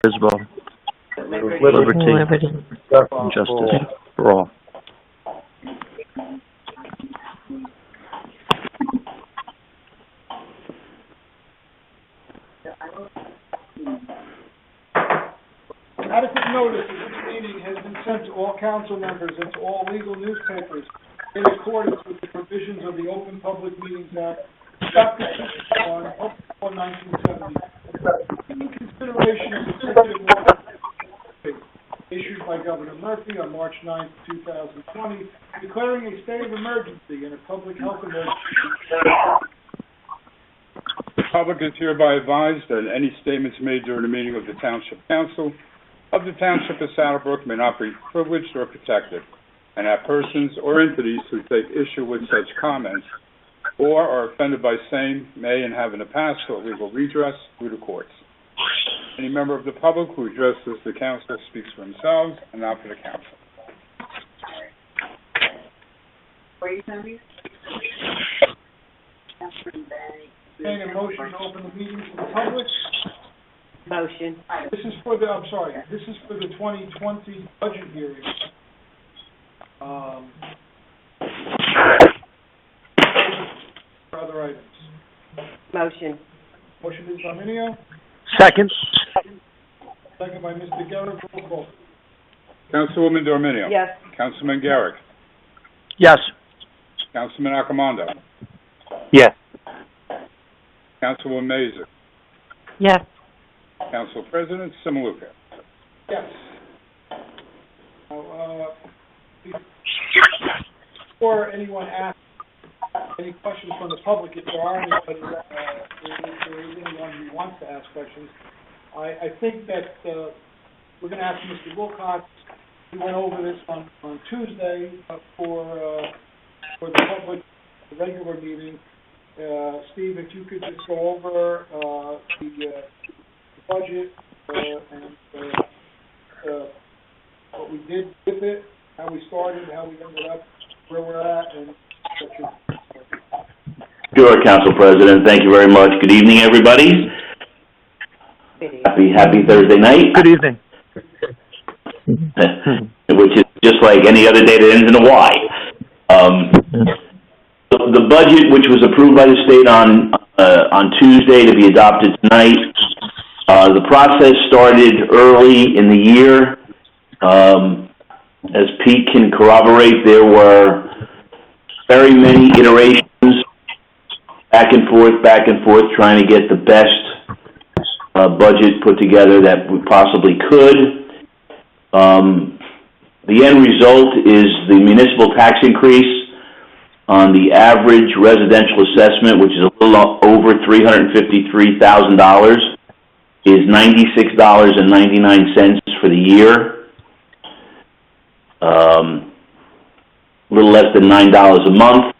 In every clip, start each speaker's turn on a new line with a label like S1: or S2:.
S1: Isabel. Liberty and justice for all.
S2: Adequate notice of this meeting has been sent to all council members and to all legal newspapers in accordance with the provisions of the Open Public Meetings Act, Chapter 61, of 1970. In consideration of the executive order issued by Governor Murphy on March 9, 2020, declaring a state of emergency and a public health emergency.
S3: The public is hereby advised that any statements made during the meeting of the Township Council of the Township of Brook may not be privileged or protected, and that persons or entities who take issue with such comments or are offended by same may and have in the past sought legal redress through the courts. Any member of the public who addresses the council speaks for themselves and not for the council.
S2: Entertaining a motion to open the meeting to the public.
S4: Motion.
S2: This is for the 2020 budget hearing. Other items.
S4: Motion.
S2: Motion is by Minio.
S1: Second.
S2: Second by Mr. Garrett. Roll call.
S3: Councilwoman Dorminio.
S4: Yes.
S3: Councilman Garrett.
S1: Yes.
S3: Councilman Accomando.
S1: Yes.
S3: Councilwoman Mazer.
S4: Yes.
S3: Council President Simaluka.
S2: Yes. Now, before anyone asks any questions from the public, if there are anybody, if there is anyone who wants to ask questions, I think that we're going to ask Mr. Wilcox. We went over this on Tuesday for the public regular meeting. Steve, if you could just go over the budget and what we did with it, how we started, how we ended up where we're at, and
S5: Sure, Council President. Thank you very much. Good evening, everybody. Happy Thursday night.
S1: Good evening.
S5: Which is just like any other day that ends in a Y. The budget, which was approved by the state on Tuesday to be adopted tonight, the process started early in the year. As Pete can corroborate, there were very many iterations, back and forth, trying to get the best budget put together that we possibly could. The end result is the municipal tax increase on the average residential assessment, which is a little over $353,000, is $96.99 for the year. A little less than $9 a month.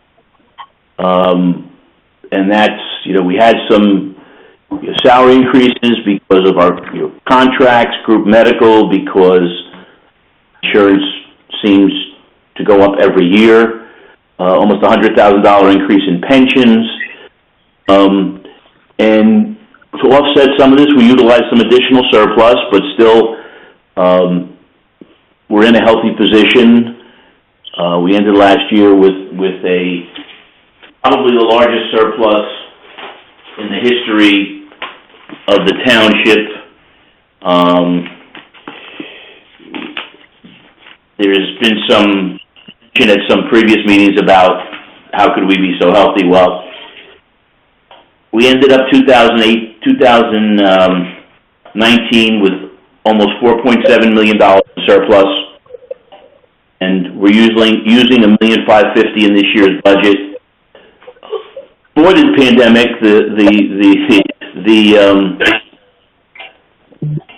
S5: And that's, we had some salary increases because of our contracts, group medical, because insurance seems to go up every year. Almost $100,000 increase in pensions. And to offset some of this, we utilized some additional surplus, but still we're in a healthy position. We ended last year with probably the largest surplus in the history of the township. There's been some mention at some previous meetings about how could we be so healthy. Well, we ended up 2019 with almost $4.7 million in surplus, and we're using $1,550,000 in this year's budget. Before the pandemic, the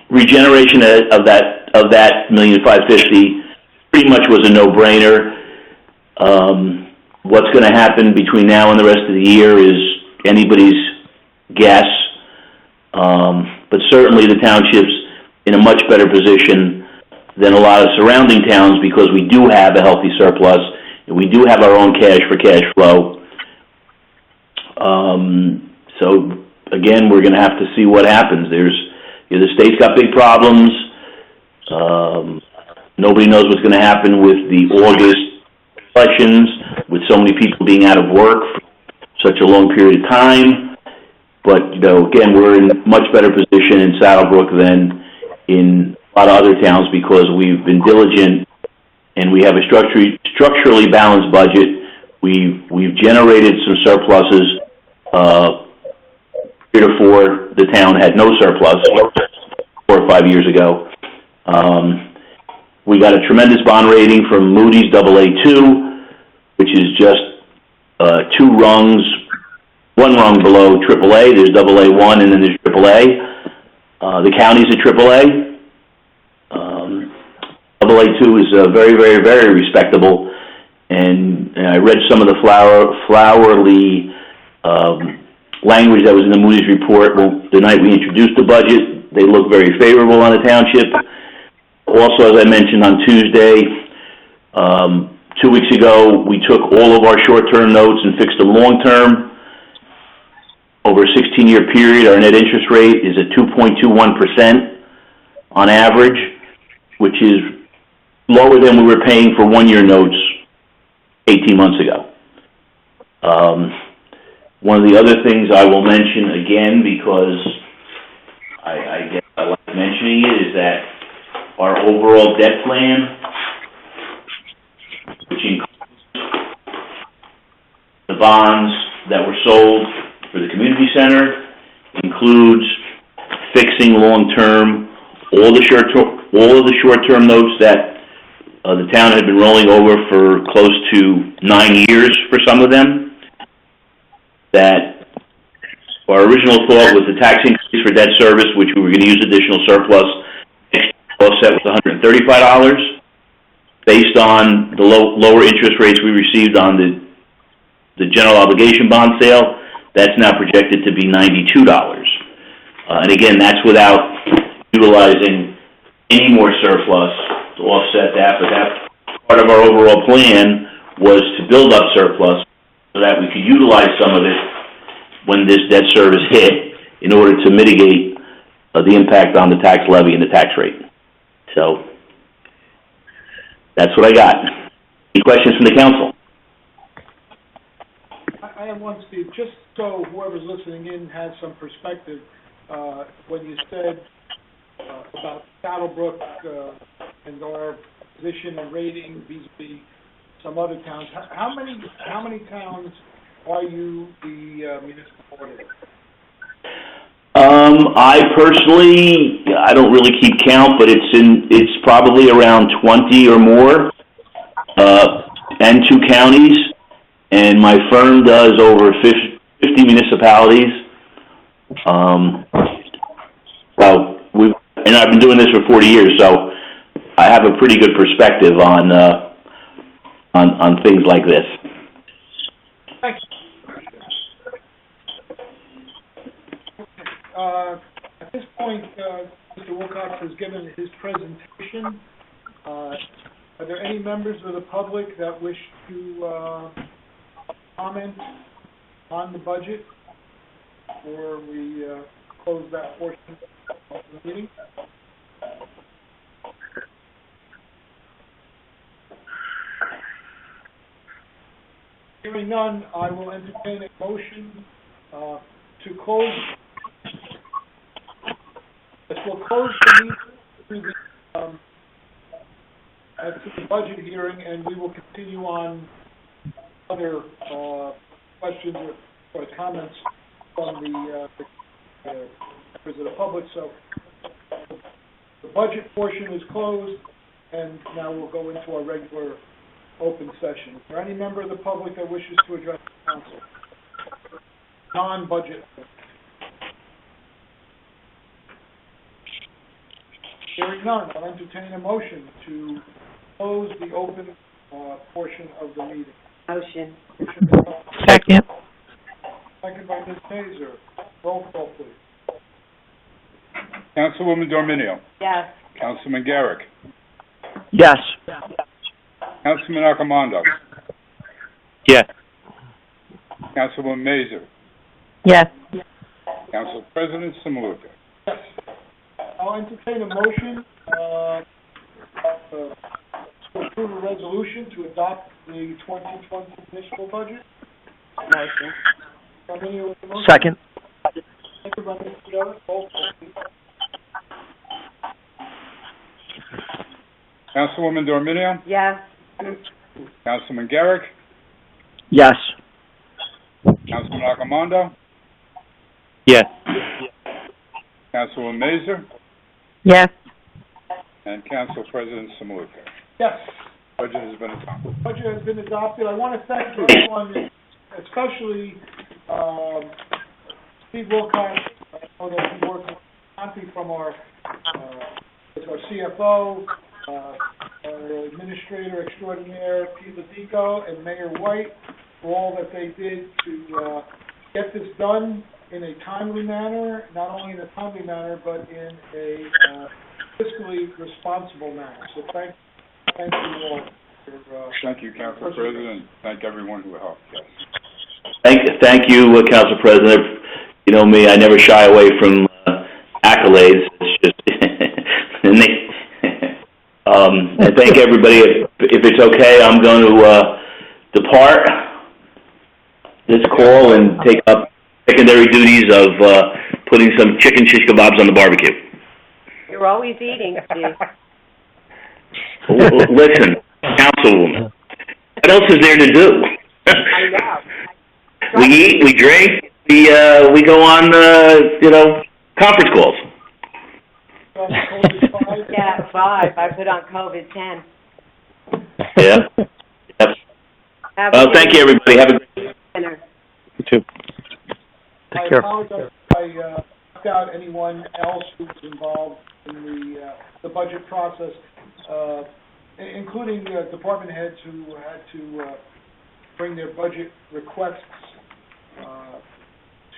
S5: regeneration of that $1,550,000 pretty much was a no-brainer. What's going to happen between now and the rest of the year is anybody's guess. But certainly the township's in a much better position than a lot of surrounding towns because we do have a healthy surplus and we do have our own cash for cash flow. So again, we're going to have to see what happens. There's The state's got big problems. Nobody knows what's going to happen with the August elections, with so many people being out of work for such a long period of time. But, again, we're in much better position in Saddlebrook than in a lot of other towns because we've been diligent and we have a structurally balanced budget. We've generated some surpluses. Heretofore, the town had no surplus 4 or 5 years ago. We got a tremendous bond rating from Moody's AA2, which is just 2 rungs, 1 rung below AAA. There's AA1 and then there's AAA. The county's a AAA. AA2 is very, very, very respectable. And I read some of the flowery language that was in the Moody's report. Well, the night we introduced the budget, they look very favorable on the township. Also, as I mentioned on Tuesday, 2 weeks ago, we took all of our short-term notes and fixed them long-term. Over a 16-year period, our net interest rate is at 2.21% on average, which is lower than we were paying for 1-year notes 18 months ago. One of the other things I will mention again, because I guess I like mentioning it, is that our overall debt plan, which includes the bonds that were sold for the community center, includes fixing long-term all of the short-term notes that the town had been rolling over for close to 9 years for some of them. That our original thought was the tax increase for debt service, which we were going to use additional surplus, offset with $135. Based on the lower interest rates we received on the general obligation bond sale, that's now projected to be $92. And again, that's without utilizing any more surplus to offset that, but that part of our overall plan was to build up surplus so that we could utilize some of it when this debt service hit in order to mitigate the impact on the tax levy and the tax rate. So that's what I got. Any questions from the council?
S2: I have one, Steve, just so whoever's listening in has some perspective. When you said about Saddlebrook and our position and rating vis-a-vis some other towns, how many towns are you the municipal auditor?
S5: I personally, I don't really keep count, but it's probably around 20 or more, and 2 counties, and my firm does over 50 municipalities. And I've been doing this for 40 years, so I have a pretty good perspective on things like this.
S2: Thank you. At this point, Mr. Wilcox has given his presentation. Are there any members of the public that wish to comment on the budget before we close that portion of the meeting? Hearing none, I will entertain a motion to close. Yes, we'll close the meeting to the budget hearing, and we will continue on other questions or comments from the members of the public. So the budget portion is closed, and now we'll go into our regular open session. Is there any member of the public that wishes to address the council? Non-budget. Hearing none, I'll entertain a motion to close the open portion of the meeting.
S4: Motion.
S1: Second.
S2: Second by Ms. Mazer. Roll call, please.
S3: Councilwoman Dorminio.
S4: Yes.
S3: Councilman Garrick.
S1: Yes.
S3: Councilman Accomando.
S1: Yes.
S3: Councilwoman Mazer.
S4: Yes.
S3: Council President Samaluka.
S2: Yes. I'll entertain a motion, to approve a resolution to adopt the 2020 municipal budget.
S4: Motion.
S2: Dominion with the motion.
S1: Second.
S2: Second by Mr. Garrett. Roll call, please.
S3: Councilwoman Dorminio?
S4: Yes.
S3: Councilman Garrick?
S1: Yes.
S3: Councilman Arcimondo?
S1: Yes.
S3: Councilwoman Mazer?
S4: Yes.
S3: And Council President Samuka.
S2: Yes.
S3: Budget has been adopted.
S2: Budget has been adopted. I want to thank everyone, especially Steve Wilcox. I know that he worked with Monty from our CFO, our Administrator Extraordinaire, Pete Ladico, and Mayor White, for all that they did to get this done in a timely manner, not only in a timely manner, but in a fiscally responsible manner. So thank you all.
S3: Thank you, Council President. Thank everyone who helped, yes.
S5: Thank you, Council President. You know me, I never shy away from accolades. It's just, and thank everybody. If it's okay, I'm going to depart this call and take up secondary duties of putting some chicken shish kebabs on the barbecue.
S4: You're always eating, Steve.
S5: Listen, Councilwoman, what else is there to do?
S4: I know.
S5: We eat, we drink, we go on, conference calls.
S4: Yeah, 5. I put on COVID-10.
S5: Yeah. Yep. Well, thank you, everybody. Have a great
S4: dinner.
S1: You too.
S2: I
S1: Take care.
S2: apologize if I left out anyone else who was involved in the budget process, including department heads who had to bring their budget requests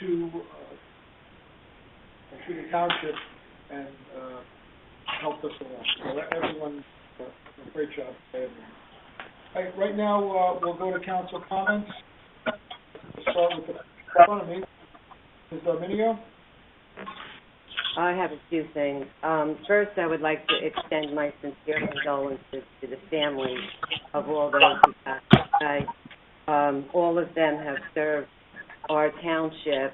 S2: to the township and helped us along. So everyone did a great job. Right now, we'll go to council comments. We'll start with the front of me. Ms. Dominio?
S4: I have a few things. First, I would like to extend my sincere condolences to the families of all those who passed away. All of them have served our township,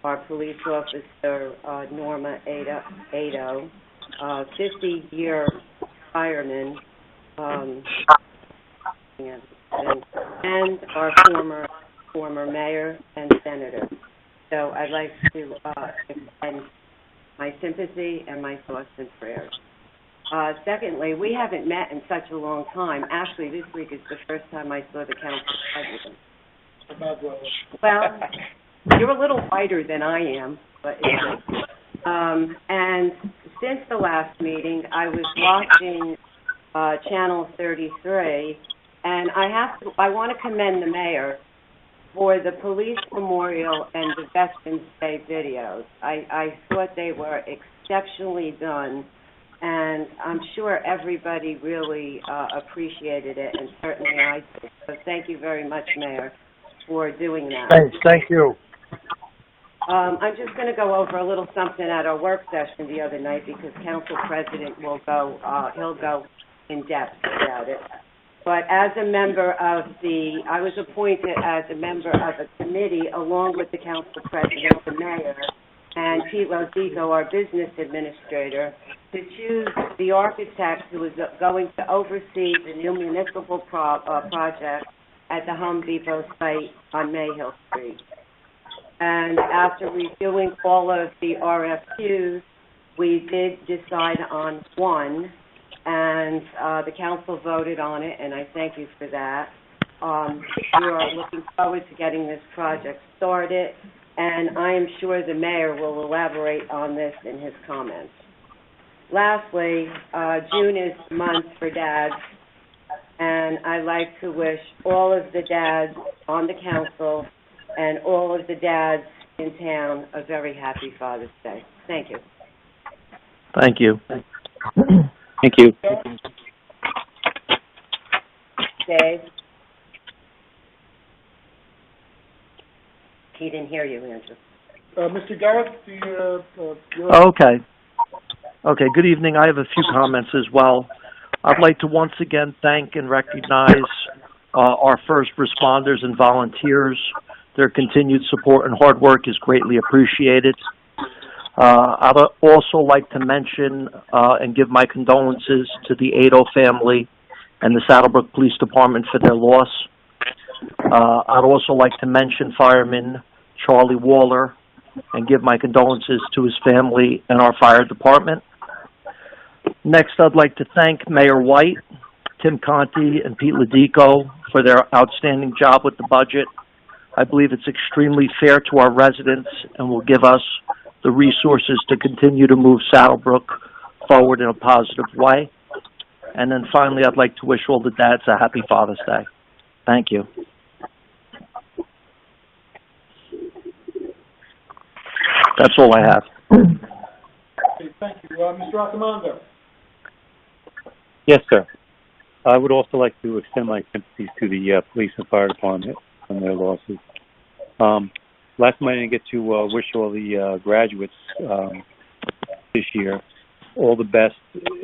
S4: our police officer, Norma Ado, 50-year fireman, and our former mayor and senator. So I'd like to extend my sympathy and my thoughts and prayers. Secondly, we haven't met in such a long time. Actually, this week is the first time I saw the council president. Well, you're a little whiter than I am, but it's good. And since the last meeting, I was watching Channel 33, and I want to commend the mayor for the police memorial and the Veterans Day videos. I thought they were exceptionally done, and I'm sure everybody really appreciated it, and certainly I did. So thank you very much, Mayor, for doing that.
S1: Thank you.
S4: I'm just going to go over a little something at our work session the other night because Council President will go, he'll go in depth about it. But as a member of I was appointed as a member of a committee along with the Council President, the Mayor, and Pete Lodico, our business administrator, to choose the architect who is going to oversee the new municipal project at the Home Depot site on Mayhill Street. And after reviewing all of the RFQs, we did decide on one, and the council voted on it, and I thank you for that. We are looking forward to getting this project started, and I am sure the mayor will elaborate on this in his comments. Lastly, June is the month for dads, and I'd like to wish all of the dads on the council and all of the dads in town a very happy Father's Day. Thank you.
S1: Thank you. Thank you.
S4: Dave? He didn't hear you, Andrew.
S2: Mr. Garrett,
S1: Okay.
S6: Okay, good evening. I have a few comments as well. I'd like to once again thank and recognize our first responders and volunteers. Their continued support and hard work is greatly appreciated. I'd also like to mention and give my condolences to the Ado family and the Saddlebrook Police Department for their loss. I'd also like to mention Fireman Charlie Waller and give my condolences to his family and our fire department. Next, I'd like to thank Mayor White, Tim Conti, and Pete Ladico for their outstanding job with the budget. I believe it's extremely fair to our residents and will give us the resources to continue to move Saddlebrook forward in a positive way. And then finally, I'd like to wish all the dads a happy Father's Day. Thank you. That's all I have.
S2: Okay, thank you. Mr. Accomando.
S1: Yes, sir. I would also like to extend my sympathies to the police and fire department on their losses. Last time I didn't get to wish all the graduates this year all the best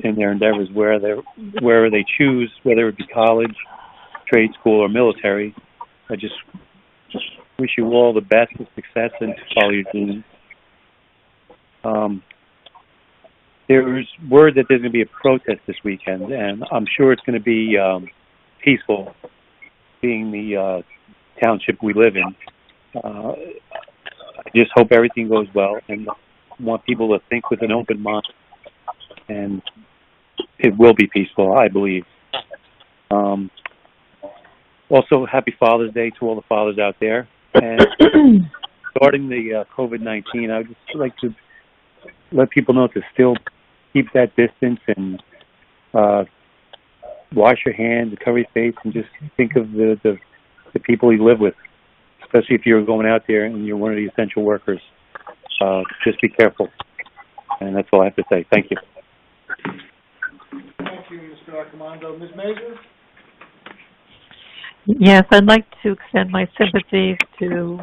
S1: in their endeavors, wherever they choose, whether it be college, trade school, or military. I just wish you all the best of success and to follow your dreams. There's word that there's going to be a protest this weekend, and I'm sure it's going to be peaceful, being the township we live in. I just hope everything goes well, and want people to think with an open mind, and it will be peaceful, I believe. Also, happy Father's Day to all the fathers out there. And regarding the COVID-19, I would just like to let people know to still keep that distance and wash your hands, cover your face, and just think of the people you live with, especially if you're going out there and you're one of the essential workers. Just be careful. And that's all I have to say. Thank you.
S2: Thank you, Mr. Accomando. Ms. Mazur?
S7: Yes, I'd like to extend my sympathies to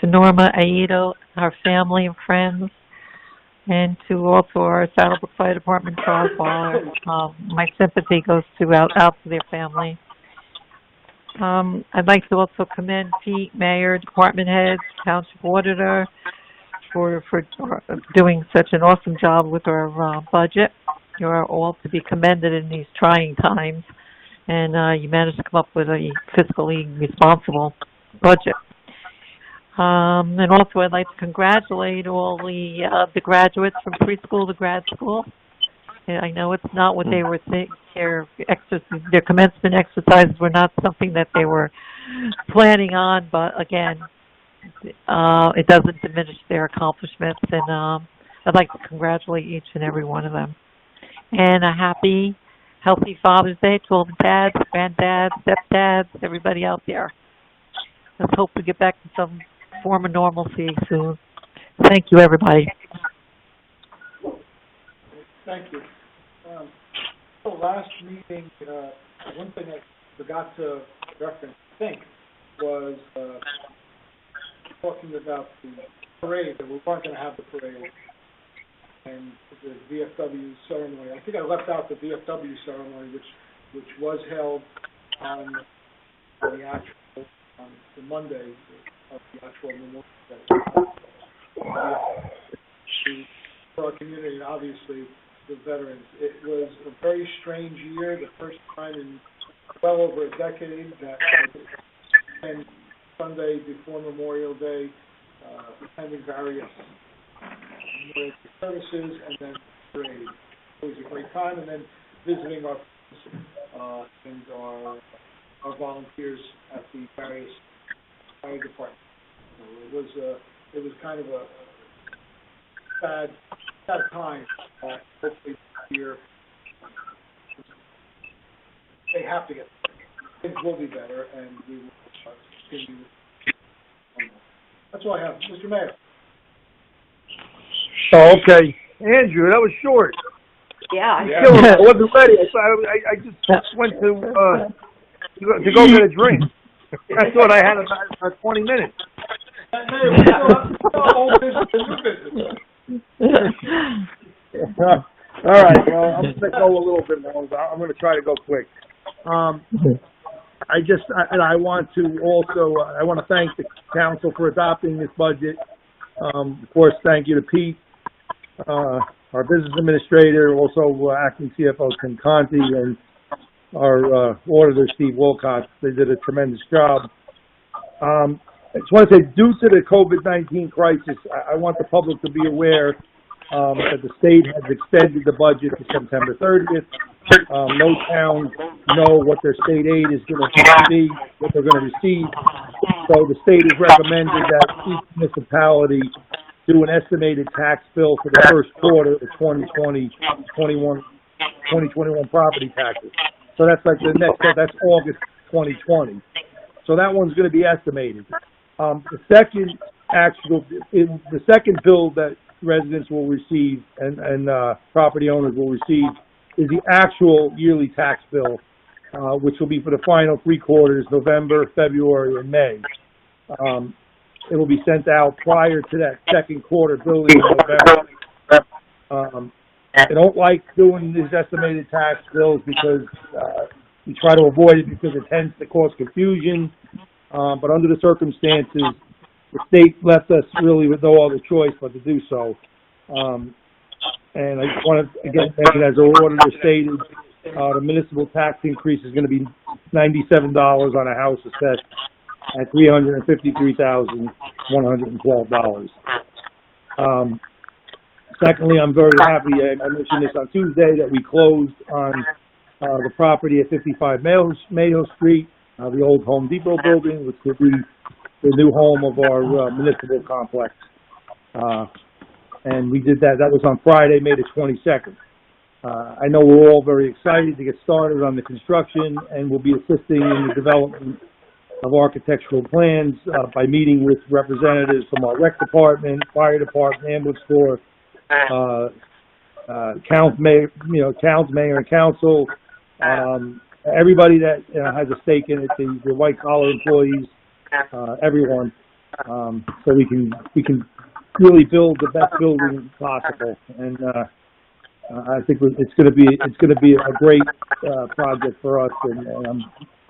S7: Norma Aido, our family and friends, and to also our Saddlebrook Fire Department Charles Waller. My sympathy goes out to their family. I'd like to also commend Pete, Mayor, department heads, Township Auditor for doing such an awesome job with our budget. You are all to be commended in these trying times, and you managed to come up with a fiscally responsible budget. And also, I'd like to congratulate all the graduates from preschool to grad school. I know it's not what they were thinking. Their commencement exercises were not something that they were planning on, but again, it doesn't diminish their accomplishments. And I'd like to congratulate each and every one of them. And a happy, healthy Father's Day to all the dads, granddads, stepdads, everybody out there. Let's hope we get back to some form of normalcy soon. Thank you, everybody.
S2: Thank you. The last meeting, one thing I forgot to reference, I think, was talking about the parade, that we weren't going to have the parade, and the VFW ceremony. I think I left out the VFW ceremony, which was held on the actual, the Monday of the actual Memorial Day. For our community, and obviously the veterans. It was a very strange year, the first time in well over a decade that and Sunday before Memorial Day, attending various Memorial Day services and then parade. It was a great time, and then visiting our and our volunteers at the various fire departments. So it was kind of a sad time. Hopefully this year they have to get better. Things will be better, and we will continue. That's all I have, Mr. Mayor.
S8: Oh, okay, Andrew, that was short.
S4: Yeah.
S8: I wasn't ready. I just went to go get a drink. I thought I had about 20 minutes.
S2: Mayor, we still have old business and new business.
S8: All right, well, I'm gonna go a little bit long. I'm gonna try to go quick. I want to thank the council for adopting this budget. Of course, thank you to Pete, our business administrator, also acting CFO Tim Conti, and our auditor Steve Wilcox. They did a tremendous job. I just want to say, due to the COVID-19 crisis, I want the public to be aware that the state has extended the budget to September 30th. No towns know what their state aid is going to be, what they're going to receive. So the state has recommended that each municipality do an estimated tax bill for the first quarter of 2021 property taxes. So that's like that's August 2020. So that one's going to be estimated. The second bill that residents will receive and property owners will receive is the actual yearly tax bill, which will be for the final 3 quarters, November, February, and May. It will be sent out prior to that second quarter billing in November. I don't like doing these estimated tax bills because we try to avoid it because it tends to cause confusion. But under the circumstances, the state left us really with no other choice but to do so. And I just want to, again, mention, as our auditor stated, the municipal tax increase is going to be $97 on a house assessed at $353,112. Secondly, I'm very happy, I mentioned this on Tuesday, that we closed on the property at 55 Mayo Street, the old Home Depot building, which will be the new home of our municipal complex. And we did that. That was on Friday, May the 22nd. I know we're all very excited to get started on the construction, and we'll be assisting in the development of architectural plans by meeting with representatives from our rec department, fire department, ambulance corps, towns mayor and council, everybody that has a stake in it, the white collar employees, everyone, so we can really build the best building possible. And I think it's going to be a great project for us, and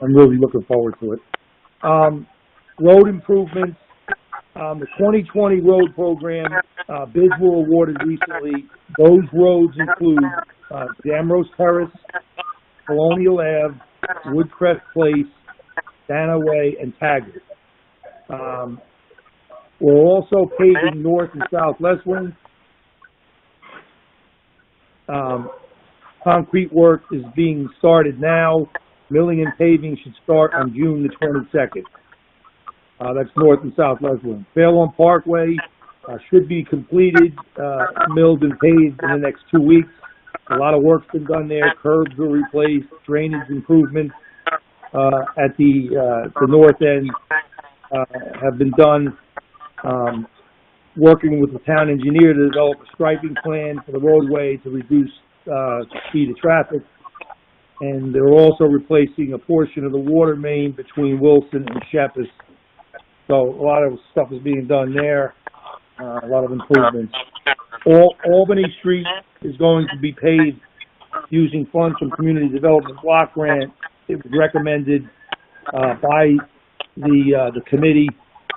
S8: I'm really looking forward to it. Road improvements. The 2020 road program, bids were awarded recently. Those roads include Damrose Terrace, Colonial Ave, Woodcrest Place, Dana Way, and Taggart. We're also paving North and South Leswin. Concrete work is being started now. Milling and paving should start on June the 22nd. That's North and South Leswin. Fairlawn Parkway should be completed, milled and paved in the next 2 weeks. A lot of work's been done there. Curbs were replaced, drainage improvements at the north end have been done. Working with the town engineer to develop a striping plan for the roadway to reduce speed of traffic. And they're also replacing a portion of the water main between Wilson and Sheppes. So a lot of stuff is being done there, a lot of improvements. Albany Street is going to be paved using funds from Community Development Block Grant. It was recommended by the committee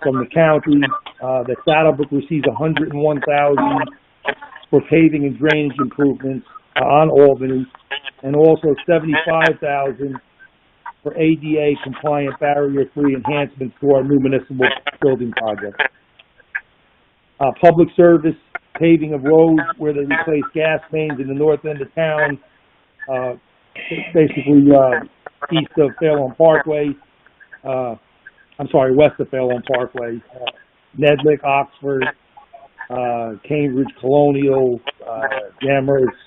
S8: from the county that Saddlebrook receives $101,000 for paving and drainage improvements on Albany, and also $75,000 for ADA compliant barrier-free enhancements to our new municipal building project. Public service paving of roads where they replace gas mains in the north end of town, basically east of Fairlawn Parkway. West of Fairlawn Parkway. Nedlick, Oxford, Cambridge, Colonial, Damrose.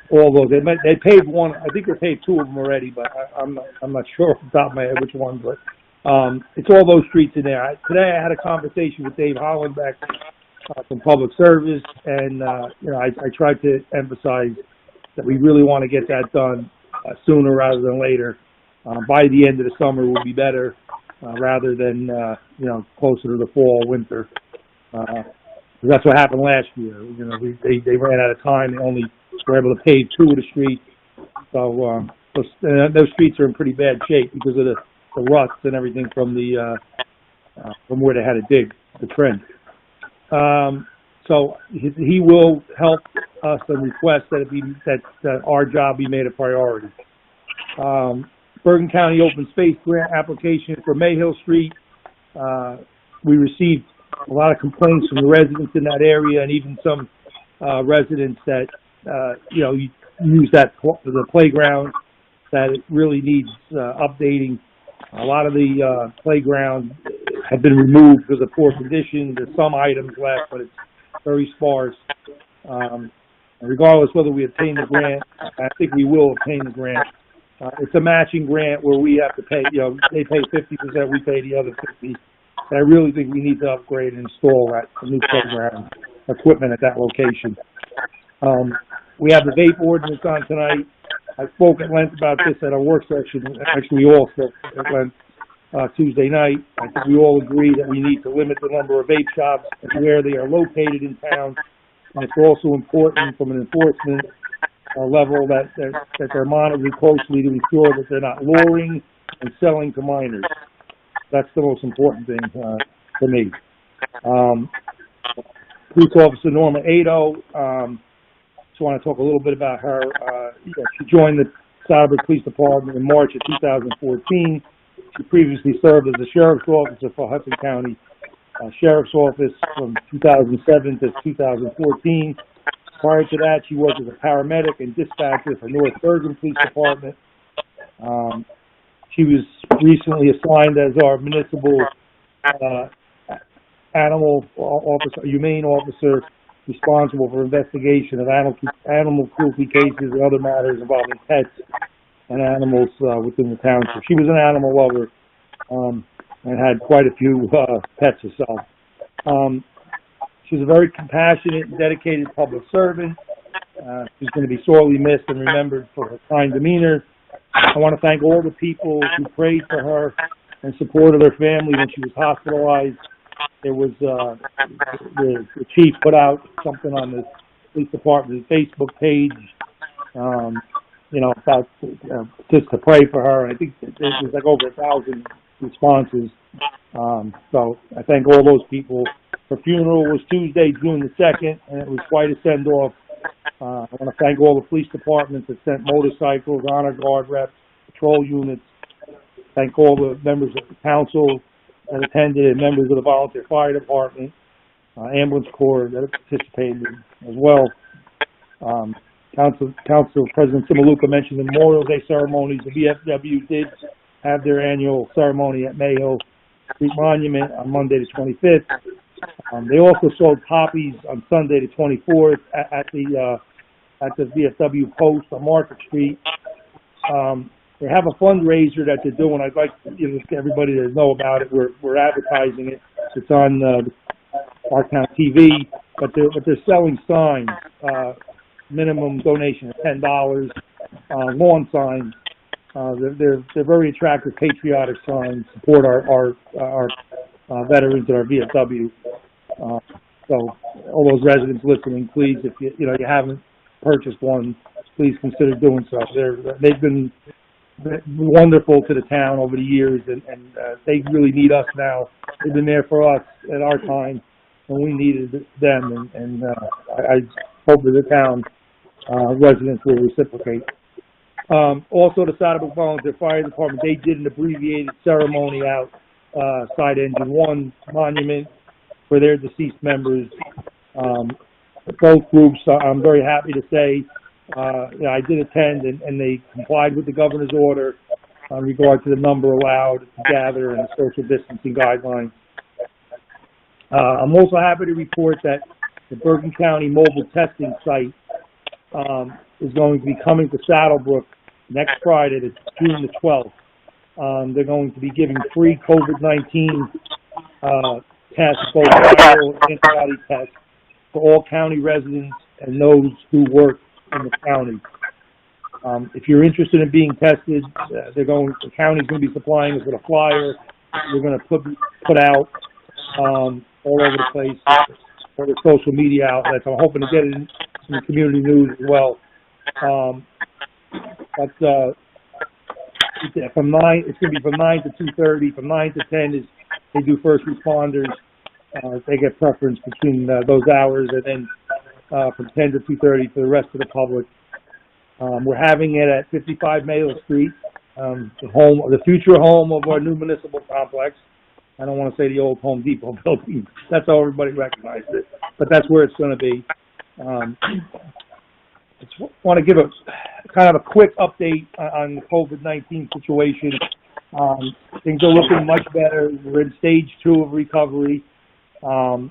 S8: All those. They paved one. I think they paved 2 of them already, but I'm not sure off the top of my head which one. But it's all those streets in there. Today I had a conversation with Dave Hollenbeck from Public Service, and I tried to emphasize that we really want to get that done sooner rather than later. By the end of the summer will be better, rather than closer to the fall, winter. That's what happened last year. You know, they ran out of time. They only were able to pave 2 of the streets. So those streets are in pretty bad shape because of the ruts and everything from from where they had to dig the trench. So he will help us and request that our job be made a priority. Bergen County Open Space Grant application for Mayhill Street. We received a lot of complaints from the residents in that area, and even some residents that use the playground, that it really needs updating. A lot of the playground have been removed because of poor condition. There's some items left, but it's very sparse. Regardless whether we obtain the grant, I think we will obtain the grant. It's a matching grant where we have to pay, they pay 50%, we pay the other 50%. And I really think we need to upgrade and install that new playground equipment at that location. We have the vape ordinance on tonight. I spoke at length about this at our work session. Actually, we all spoke at length Tuesday night. I think we all agree that we need to limit the number of vape shops and where they are located in town. And it's also important from an enforcement level that they're monitored closely to ensure that they're not luring and selling to minors. That's the most important thing to me. Police Officer Norma Ado, just want to talk a little bit about her. She joined the Saddlebrook Police Department in March of 2014. She previously served as a sheriff's officer for Hudson County Sheriff's Office from 2007 to 2014. Prior to that, she worked as a paramedic and dispatcher for North Bergen Police Department. She was recently assigned as our municipal animal officer, humane officer, responsible for investigation of animal cruelty cases and other matters involving pets and animals within the township. She was an animal lover and had quite a few pets herself. She's a very compassionate and dedicated public servant. She's going to be sorely missed and remembered for her kind demeanor. I want to thank all the people who prayed for her and supported her family when she was hospitalized. There was the chief put out something on the police department Facebook page, about just to pray for her. I think there was like over 1,000 responses. So I thank all those people. Her funeral was Tuesday, June the 2nd, and it was quite a send-off. I want to thank all the police departments that sent motorcycles, honor guard reps, patrol units. Thank all the members of the council that attended and members of the volunteer fire department, ambulance corps that participated as well. Council President Simaluka mentioned the Memorial Day ceremonies. The VFW did have their annual ceremony at Mayhill Street Monument on Monday the 25th. They also sold poppies on Sunday the 24th at the VFW post on Market Street. They have a fundraiser that they're doing. I'd like everybody to know about it. We're advertising it. It's on our town TV, but they're selling signs. Minimum donation of $10. Lawn signs. They're very attractive, patriotic signs. Support our veterans at our VFW. So all those residents listening, please, if you haven't purchased one, please consider doing so. They've been wonderful to the town over the years, and they really need us now. They've been there for us at our time when we needed them, and I hope that the town residents will reciprocate. Also, the Saddlebrook Volunteer Fire Department, they did an abbreviated ceremony out Side Engine 1 Monument for their deceased members. Both groups, I'm very happy to say, I did attend, and they complied with the governor's order in regard to the number allowed to gather and the social distancing guidelines. I'm also happy to report that the Bergen County mobile testing site is going to be coming to Saddlebrook next Friday, June the 12th. They're going to be giving free COVID-19 tests, both viral and antibody tests, for all county residents and those who work in the county. If you're interested in being tested, the county's going to be supplying us with a flyer. We're going to put out all over the place. or the social media outlets. I'm hoping to get it in some community news as well. From 9, it's going to be from 9 to 2:30. From 9 to 10 is they do first responders. They get preference between those hours, and then from 10 to 2:30 for the rest of the public. We're having it at 55 Mayo Street, the future home of our new municipal complex. I don't want to say the old Home Depot building. That's how everybody recognizes it, but that's where it's going to be. I want to give a kind of a quick update on the COVID-19 situation. Things are looking much better. We're in stage 2 of recovery. Governor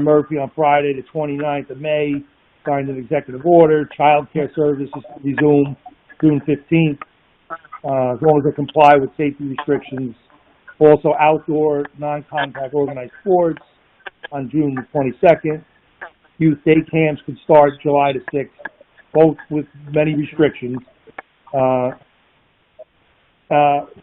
S8: Murphy on Friday, the 29th of May, signed an executive order. Child care services resume June 15th, as long as they comply with safety restrictions. Also, outdoor, non-contact organized sports on June 22nd. Youth day camps could start July the 6th, both with many restrictions.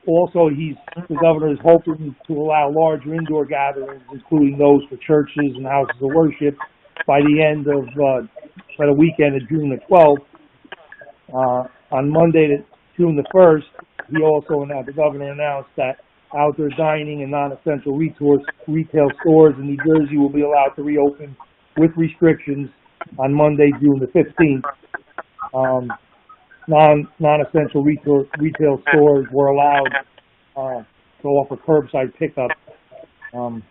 S8: Also, the governor is hoping to allow larger indoor gatherings, including those for churches and houses of worship, by the weekend of June the 12th. On Monday, June the 1st, the governor announced that outdoor dining and non-essential retail stores in New Jersey will be allowed to reopen with restrictions on Monday, June the 15th. Non-essential retail stores were allowed to offer curbside pickup, have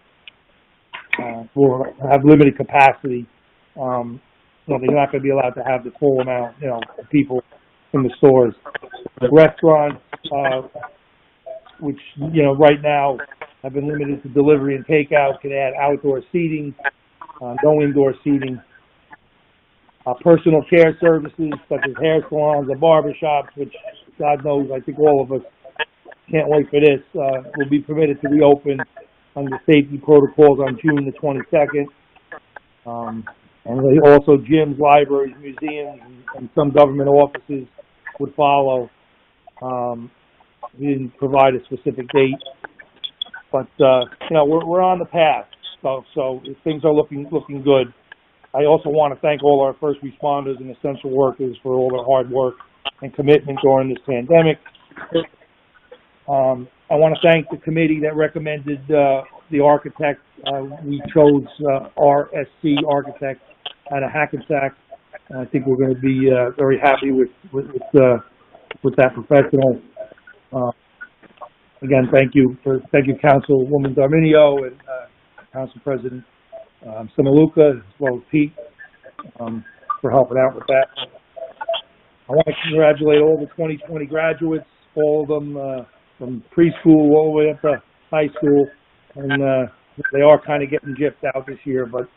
S8: limited capacity. They're not going to be allowed to have the full amount, of people in the stores. The restaurants, which, right now have been limited to delivery and takeout, can add outdoor seating, no indoor seating. Personal care services such as hair salons and barbershops, which God knows, I think all of us can't wait for this, will be permitted to reopen under safety protocols on June the 22nd. And also gyms, libraries, museums, and some government offices would follow. We didn't provide a specific date, but we're on the path. So things are looking good. I also want to thank all our first responders and essential workers for all their hard work and commitment during this pandemic. I want to thank the committee that recommended the architect. We chose RSC Architect out of Hackensack. I think we're going to be very happy with that professional. Again, thank you, Councilwoman Darminio and Council President Samaluka, as well as Pete, for helping out with that. I want to congratulate all the 2020 graduates, all of them from preschool all the way up to high school, and they are kind of getting gypped out this year, but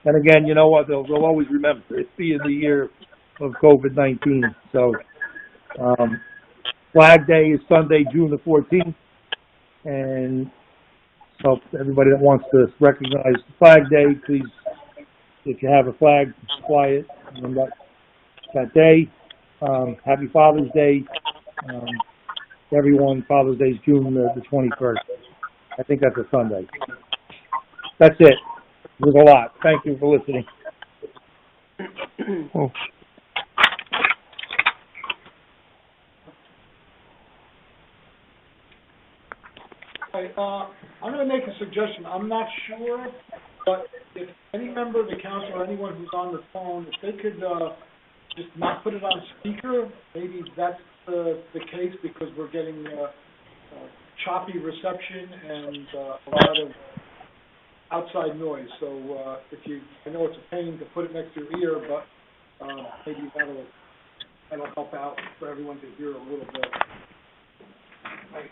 S8: and again, you know what, they'll always remember it's being the year of COVID-19. So Flag Day is Sunday, June the 14th, and so everybody that wants to recognize Flag Day, please, if you have a flag, fly it on that day. Happy Father's Day. Everyone, Father's Day is June the 21st. I think that's a Sunday. That's it. There's a lot. Thank you for listening.
S6: Oh.
S2: I'm going to make a suggestion. I'm not sure, but if any member of the council or anyone who's on the phone, if they could just not put it on speaker, maybe that's the case, because we're getting choppy reception and a lot of outside noise. So I know it's a pain to put it next to your ear, but maybe that'll help out for everyone to hear a little bit. Right.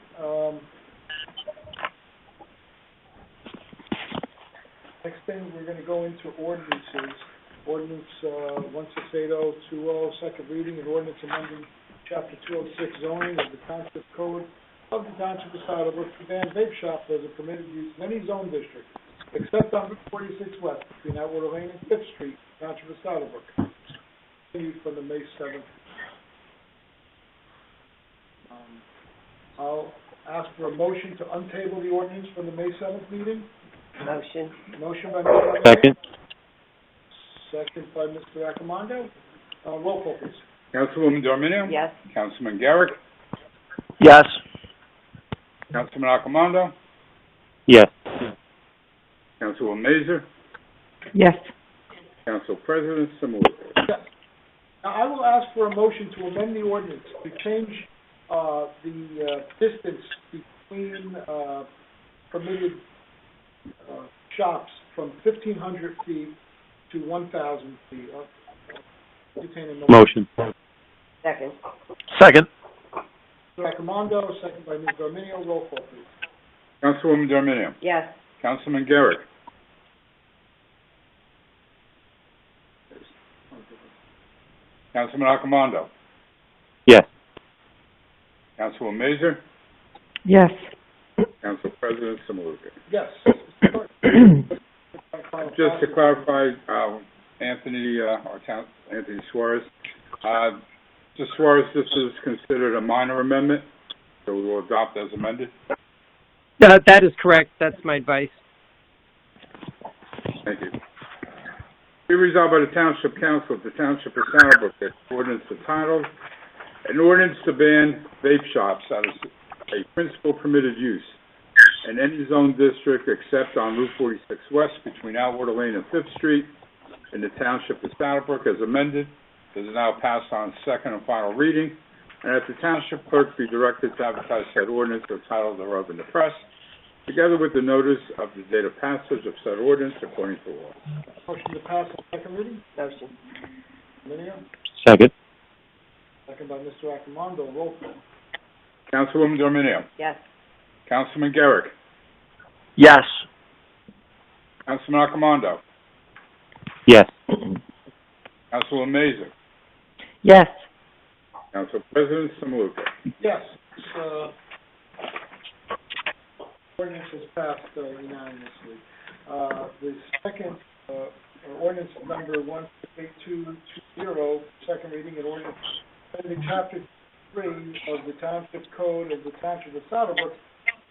S2: Next thing, we're going to go into ordinances. Ordinance 168020, second reading, and ordinance amending Chapter 206 zoning of the Township Code of the Township of Saddlebrook to ban vape shops as a permitted use in any zone district, except on Route 46 West between Atwater Lane and 5th Street, Township of Saddlebrook. Continued from the May 7th. I'll ask for a motion to untable the ordinance from the May 7th meeting.
S4: Motion.
S2: Motion by Mr.
S1: Second?
S2: Second by Mr. Accomando. Roll call, please.
S3: Councilwoman Dorminio?
S4: Yes.
S3: Councilman Garrick?
S6: Yes.
S3: Councilman Accomando?
S1: Yes.
S3: Councilwoman Mazer?
S7: Yes.
S3: Council President Simulka?
S2: Yes. Now, I will ask for a motion to amend the ordinance to change the distance between permitted shops from 1,500 feet to 1,000 feet. Entertain a
S1: Motion.
S4: Second.
S6: Second.
S2: Mr. Accomando, second by Ms. Dominio. Roll call, please.
S3: Councilwoman Dorminio?
S4: Yes.
S3: Councilman Garrick? Councilman Accomando?
S1: Yes.
S3: Councilwoman Mazer?
S7: Yes.
S3: Council President Simulka?
S2: Yes.
S3: Just to clarify, Anthony Suarez, Mr. Suarez, this is considered a minor amendment, so we will adopt as amended.
S9: That is correct. That's my advice.
S3: Thank you. Be resolved by the Township Council of the Township of Saddlebrook that ordinance entitled, an ordinance to ban vape shops as a principal permitted use in any zone district except on Route 46 West between Outwater Lane and 5th Street in the Township of Saddlebrook as amended. This is now passed on second and final reading, and that the Township Clerk be directed to advertise said ordinance or title thereof in the press, together with the notice of the date of passage of said ordinance according to law.
S2: Motion to pass on second reading.
S4: Motion.
S2: Dominio.
S1: Second?
S2: Second by Mr. Accomando. Roll call.
S3: Councilwoman Dorminio?
S4: Yes.
S3: Councilman Garrick?
S6: Yes.
S3: Councilman Accomando?
S1: Yes.
S3: Councilwoman Mazer?
S7: Yes.
S3: Council President Simulka?
S2: Yes. Ordinance is passed unanimously. The second ordinance number 18220, second reading, an ordinance amending Chapter 3 of the Township Code of the Township of Saddlebrook.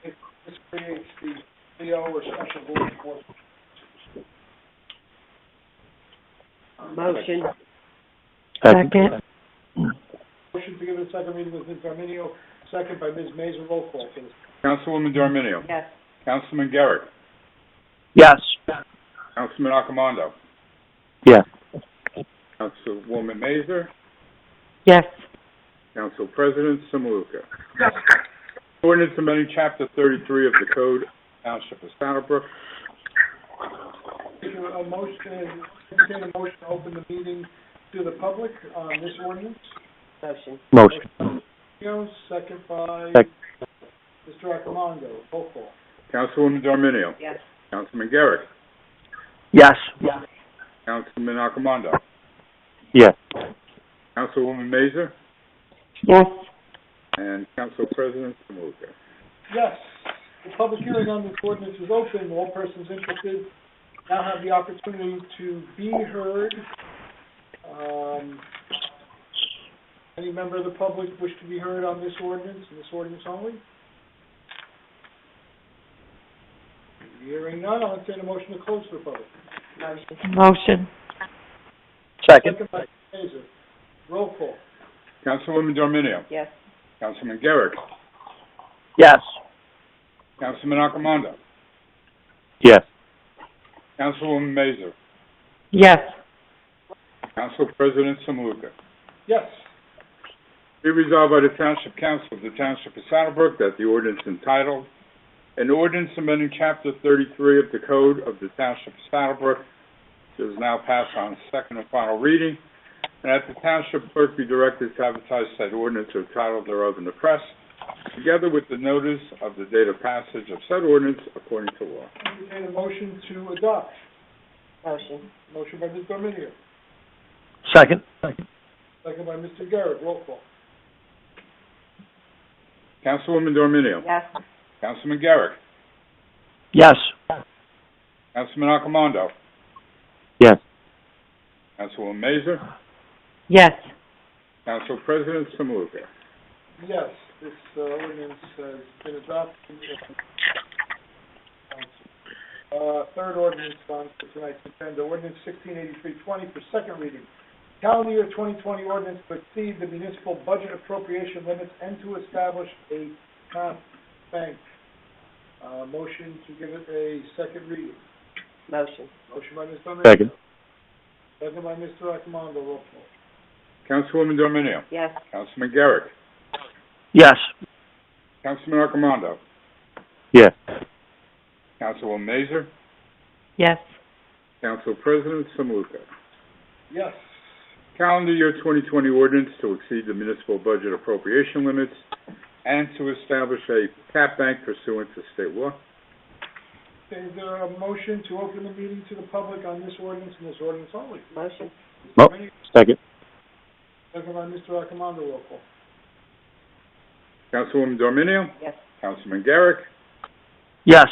S2: This creates the CO or Special Board Enforcement.
S4: Motion.
S7: Second.
S2: Motion to give it a second reading with Ms. Dominio, second by Ms. Mazer. Roll call, please.
S3: Councilwoman Dorminio?
S4: Yes.
S3: Councilman Garrick?
S6: Yes.
S3: Councilman Accomando?
S1: Yes.
S3: Councilwoman Mazer?
S7: Yes.
S3: Council President Simulka?
S2: Yes.
S3: Ordinance amending Chapter 33 of the Code of the Township of Saddlebrook.
S2: Entertain a motion to open the meeting to the public on this ordinance.
S4: Motion.
S1: Motion.
S2: Second by
S1: Second.
S2: Mr. Accomando. Roll call.
S3: Councilwoman Dorminio?
S4: Yes.
S3: Councilman Garrick?
S6: Yes.
S3: Councilman Accomando?
S1: Yes.
S3: Councilwoman Mazer?
S7: Yes.
S3: And Council President Simulka?
S2: Yes. The public hearing on this ordinance is open. All persons interested now have the opportunity to be heard. Any member of the public wish to be heard on this ordinance and this ordinance only? Hearing none, I'll entertain a motion to close to the public.
S7: Motion.
S6: Second.
S2: Second by Mazer. Roll call.
S3: Councilwoman Dorminio?
S4: Yes.
S3: Councilman Garrick?
S6: Yes.
S3: Councilman Accomando?
S1: Yes.
S3: Councilwoman Mazer?
S7: Yes.
S3: Council President Simulka?
S2: Yes.
S3: Be resolved by the Township Council of the Township of Saddlebrook that the ordinance entitled, an ordinance amending Chapter 33 of the Code of the Township of Saddlebrook, which is now passed on second and final reading, and that the Township Clerk be directed to advertise said ordinance or title thereof in the press, together with the notice of the date of passage of said ordinance according to law.
S2: Entertain a motion to adopt.
S4: Motion.
S2: Motion by Ms. Dominio.
S6: Second.
S2: Second by Mr. Garrett. Roll call.
S3: Councilwoman Dorminio?
S4: Yes.
S3: Councilman Garrick?
S6: Yes.
S3: Councilman Accomando?
S1: Yes.
S3: Councilwoman Mazer?
S7: Yes.
S3: Council President Simulka?
S2: Yes, this ordinance has been adopted. Third ordinance on tonight's agenda, ordinance 168320 for second reading. Calendar year 2020 ordinance to exceed the municipal budget appropriation limits and to establish a comp bank. Motion to give it a second reading.
S4: Motion.
S2: Motion by Ms. Dominio.
S1: Second.
S2: Second by Mr. Raccomando. Roll call.
S3: Councilwoman Dominio.
S4: Yes.
S3: Councilman Garrett.
S6: Yes.
S3: Councilman Arcomando.
S1: Yes.
S3: Councilwoman Mazer.
S7: Yes.
S3: Council President Samuka.
S2: Yes.
S3: Calendar year 2020 ordinance to exceed the municipal budget appropriation limits and to establish a cap bank pursuant to state law.
S2: Is there a motion to open the meeting to the public on this ordinance and this ordinance only?
S4: Motion.
S1: Second.
S2: Second by Mr. Raccomando. Roll call.
S3: Councilwoman Dominio.
S4: Yes.
S3: Councilman Garrett.
S6: Yes.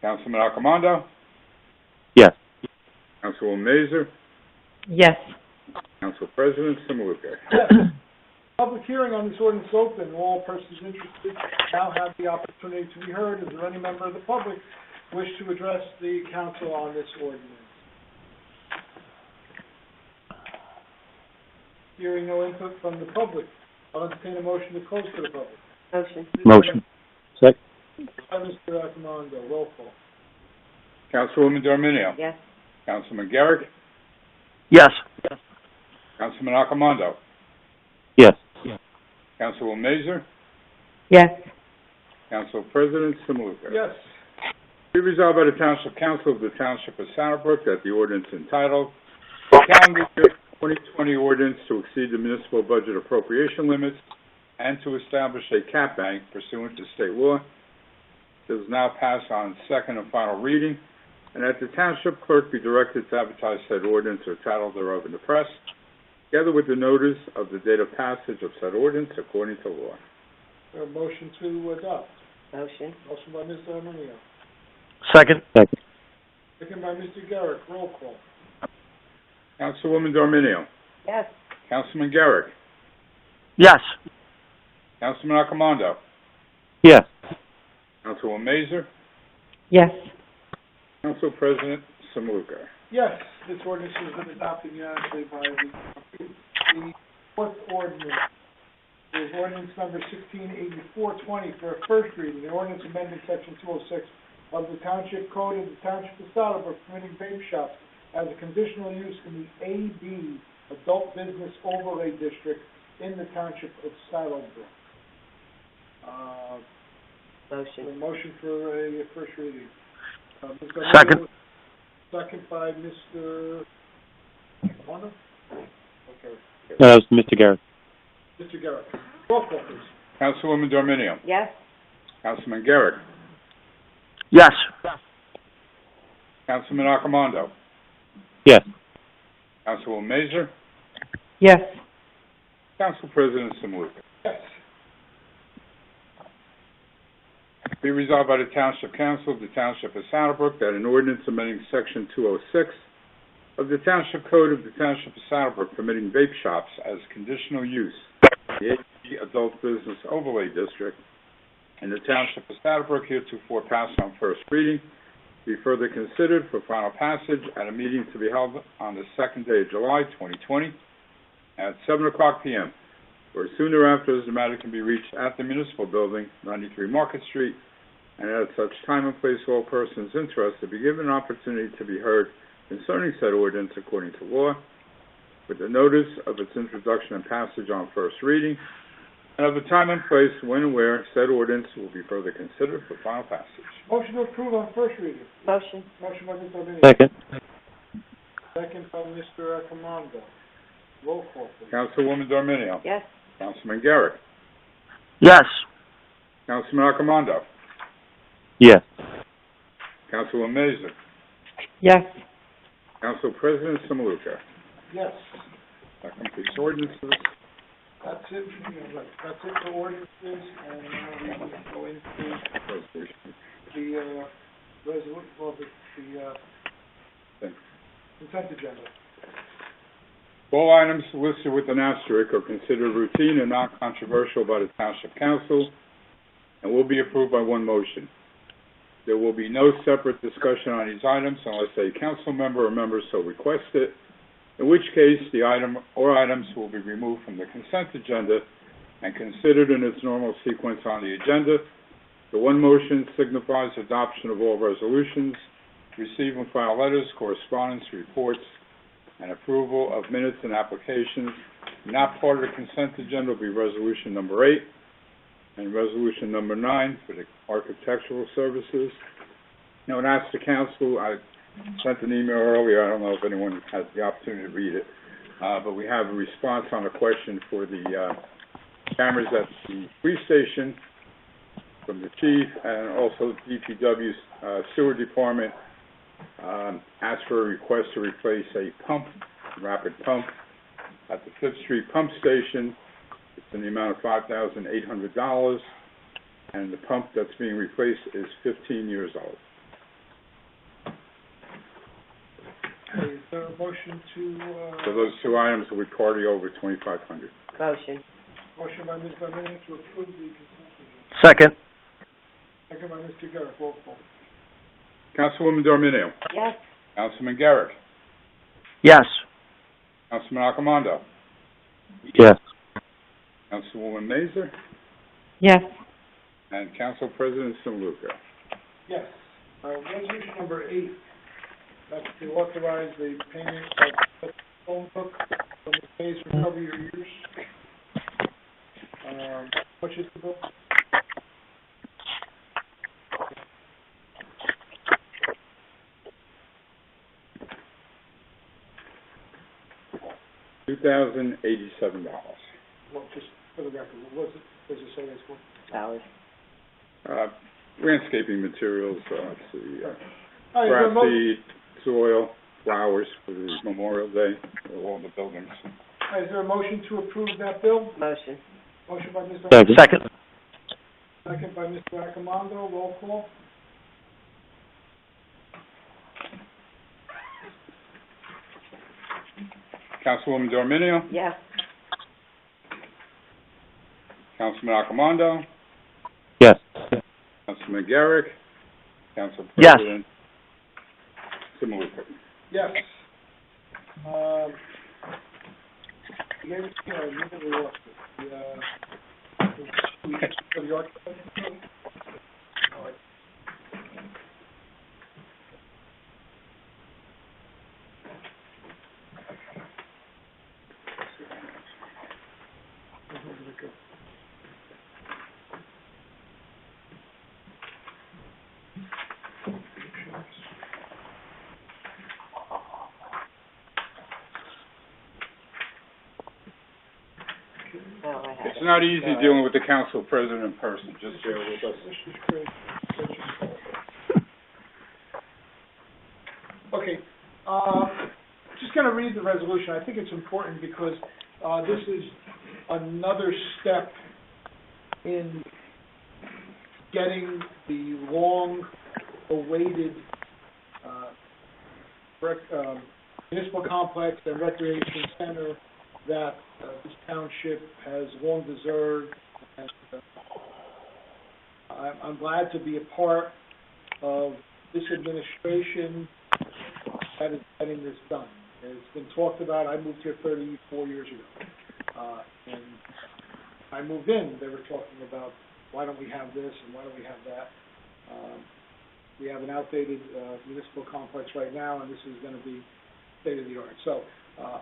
S3: Councilman Arcomando.
S1: Yes.
S3: Councilwoman Mazer.
S7: Yes.
S3: Council President Samuka.
S2: Yes. Public hearing on this ordinance is open. All persons interested now have the opportunity to be heard. Is there any member of the public wish to address the council on this ordinance? Hearing no input from the public, I'll entertain a motion to close to the public.
S4: Motion.
S1: Motion. Second.
S2: By Mr. Raccomando. Roll call.
S3: Councilwoman Dominio.
S4: Yes.
S3: Councilman Garrett.
S6: Yes.
S3: Councilman Arcomando.
S1: Yes.
S3: Councilwoman Mazer.
S7: Yes.
S3: Council President Samuka.
S2: Yes.
S3: Be resolved by the Township Council of the Township of Brook that the ordinance entitled Calendar Year 2020 Ordinance to exceed the municipal budget appropriation limits and to establish a cap bank pursuant to state law does now pass on second and final reading, and that the Township Clerk be directed to advertise said ordinance or title thereof in the press, together with the notice of the date of passage of said ordinance according to law.
S2: A motion to adopt.
S4: Motion.
S2: Motion by Mr. Arminio.
S6: Second.
S1: Second.
S2: Second by Mr. Garrett. Roll call.
S3: Councilwoman Dominio.
S4: Yes.
S3: Councilman Garrett.
S6: Yes.
S3: Councilman Arcomando.
S1: Yes.
S3: Councilwoman Mazer.
S7: Yes.
S3: Council President Samuka.
S2: Yes, this ordinance has been adopted unanimously by the fourth ordinance. Is ordinance number 168420 for a first reading. An ordinance amending section 206 of the Township Code of the Township of Saddlebrook permitting vape shops as a conditional use in the AB Adult Business Overlay District in the Township of Saddlebrook.
S4: Motion.
S2: A motion for a first reading. Ms. Garcia,
S6: Second.
S2: Second by Mr. Wanda? Okay.
S1: No, that was Mr. Garrett.
S2: Mr. Garrett. Roll call, please.
S3: Councilwoman Dominio.
S4: Yes.
S3: Councilman Garrett.
S6: Yes.
S3: Councilman Arcomando.
S1: Yes.
S3: Councilwoman Mazer.
S7: Yes.
S3: Council President Samuka.
S2: Yes.
S3: Be resolved by the Township Council of the Township of Saddlebrook that an ordinance amending Section 206 of the Township Code of the Township of Saddlebrook permitting vape shops as conditional use in the AB Adult Business Overlay District in the Township of Saddlebrook heretofore passed on first reading be further considered for final passage at a meeting to be held on the second day of July 2020 at 7:00 p.m. or soon thereafter as the matter can be reached at the Municipal Building, 93 Market Street, and at such time and place all persons interested be given an opportunity to be heard concerning said ordinance according to law, with the notice of its introduction and passage on first reading, and of the time and place when and where said ordinance will be further considered for final passage.
S2: Motion to approve on first reading.
S4: Motion.
S2: Motion by Mr. Arminio.
S1: Second.
S2: Second by Mr. Arcomando. Roll call, please.
S3: Councilwoman Dominio.
S4: Yes.
S3: Councilman Garrett.
S6: Yes.
S3: Councilman Arcomando.
S1: Yes.
S3: Councilwoman Mazer.
S7: Yes.
S3: Council President Samuka.
S2: Yes.
S3: That completes ordinances.
S2: That's it, that's it for ordinances, and now we will go into
S3: Resolution.
S2: the, consent agenda.
S3: All items listed with an asterisk are considered routine and non-controversial by the Township Council and will be approved by one motion. There will be no separate discussion on these items unless a council member or member so requests it, in which case the item or items will be removed from the consent agenda and considered in its normal sequence on the agenda. The one motion signifies adoption of all resolutions, receive and file letters, correspondence, reports, and approval of minutes and applications. Not part of the consent agenda will be resolution number 8 and resolution number 9 for the architectural services. Now, and ask the council, I sent an email earlier, I don't know if anyone has the opportunity to read it, but we have a response on a question for the cameras at the police station from the chief, and also DPW's sewer department asked for a request to replace a pump, rapid pump, at the 5th Street pump station. It's in the amount of $5,800, and the pump that's being replaced is 15 years old.
S2: Okay, is there a motion to,
S3: So those two items will be party over $2,500.
S4: Motion.
S2: motion by Ms. Bergen to approve the consent agenda?
S6: Second.
S2: Second by Mr. Garrett, roll call.
S3: Councilwoman Dorminio.
S4: Yes.
S3: Councilman Garrett.
S6: Yes.
S3: Councilman Accomando.
S1: Yes.
S3: Councilwoman Mazer.
S7: Yes.
S3: And Council President Simluka.
S2: Yes. Resolution number 8, that's to authorize the payment of phone book from the phase recovery years. How much is the book?
S3: $2,087.
S2: Well, just for the record, what was it, does it say that's what?
S4: Dollars.
S3: Landscaping materials, let's see,
S2: All right, is there a
S3: grass
S2: mo-
S3: seed, soil, flowers for the Memorial Day, for all the buildings.
S2: all right, is there a motion to approve that bill?
S4: Motion.
S2: Motion by Mr.
S1: Second.
S6: Second.
S2: Second by Mr. Accomando, roll call.
S3: Councilwoman Dorminio.
S4: Yes.
S3: Councilman Accomando.
S1: Yes.
S3: Councilman Garrett. Council
S6: Yes.
S3: President Simluka.
S2: Yes. Maybe, we lost it. The architect. All right. Where did it go?
S4: Oh, I have
S3: It's
S4: it.
S3: not easy dealing with the council president in person, just bear with us.
S2: This is great. Okay, just gonna read the resolution. I think it's important because, this is another step in getting the long-awaited, municipal complex and recreation center that, this township has long deserved. And, I'm glad to be a part of this administration that is getting this done. It's been talked about. I moved here 34 years ago. And I moved in, they were talking about, why don't we have this and why don't we have that? We have an outdated municipal complex right now, and this is going to be state-of-the-art. So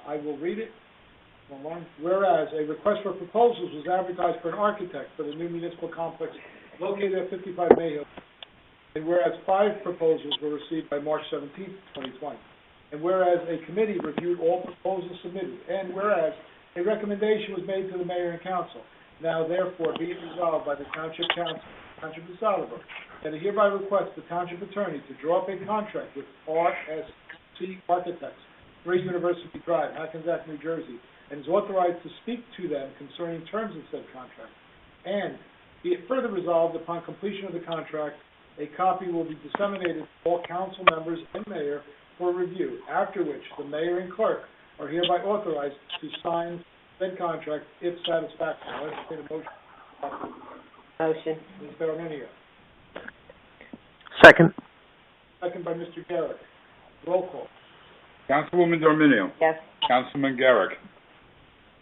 S2: I will read it. Whereas a request for proposals was advertised for an architect for the new municipal complex located at 55 Mayhill. And whereas 5 proposals were received by March 17, 2020. And whereas a committee reviewed all proposals submitted. And whereas a recommendation was made to the mayor and council. Now therefore be it resolved by the Township Council, Township of Solidbrook, that it hereby requests the Township Attorney to draw up a contract with RSC Architects, 3 University Drive, Hackensack, New Jersey, and is authorized to speak to them concerning terms of said contract. And be it further resolved, upon completion of the contract, a copy will be disseminated to all council members and mayor for review, after which the mayor and clerk are hereby authorized to sign said contract if satisfactory. I'll entertain a motion.
S4: Motion.
S2: Ms. Bergen.
S6: Second.
S2: Second by Mr. Garrett. Roll call.
S3: Councilwoman Dorminio.
S4: Yes.
S3: Councilman Garrett.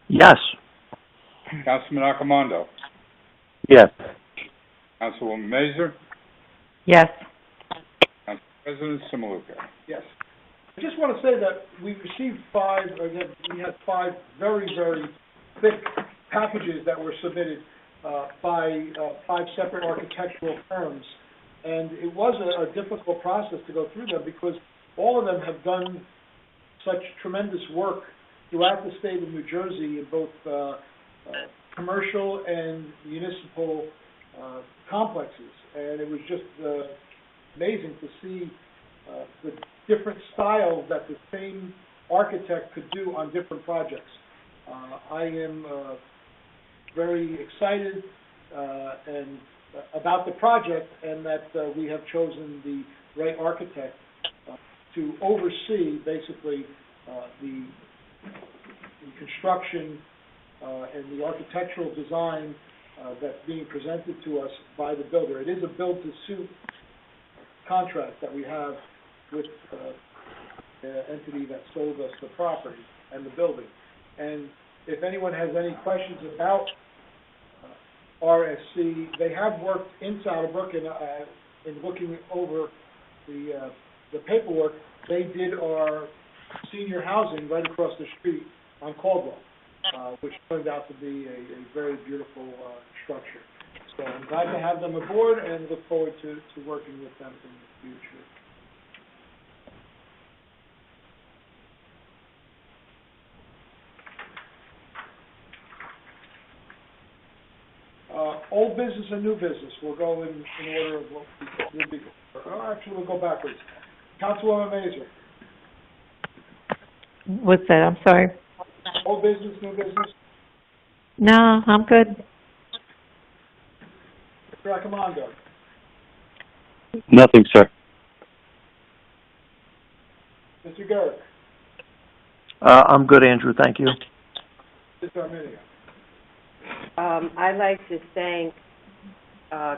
S6: Yes.
S3: Councilman Accomando.
S1: Yes.
S3: Councilwoman Mazer.
S7: Yes.
S3: Council President Simaluka.
S2: Yes. I just want to say that we received we had five very, very thick packages that were submitted by five separate architectural firms. And it was a difficult process to go through them because all of them have done such tremendous work throughout the state of New Jersey in both commercial and municipal complexes. And it was just amazing to see the different styles that the same architect could do on different projects. I am very excited and about the project, and that we have chosen the right architect to oversee basically the construction and the architectural design that's being presented to us by the builder. It is a build-to-suit contract that we have with the entity that sold us the property and the building. And if anyone has any questions about RSC, they have worked in Saddlebrook, and in looking over the paperwork, they did our senior housing right across the street on Caldwell, which turned out to be a very beautiful structure. So I'm glad to have them aboard and look forward to working with them in the future. Old business and new business. We'll go in order of what we will be. Actually, we'll go backwards. Councilwoman Mazer.
S7: What's that? I'm sorry.
S2: Old business, new business.
S7: No, I'm good.
S2: Mr. Accomando.
S1: Nothing, sir.
S2: Mr. Garrett.
S6: I'm good, Andrew. Thank you.
S2: Mr. Arminio.
S4: I'd like to thank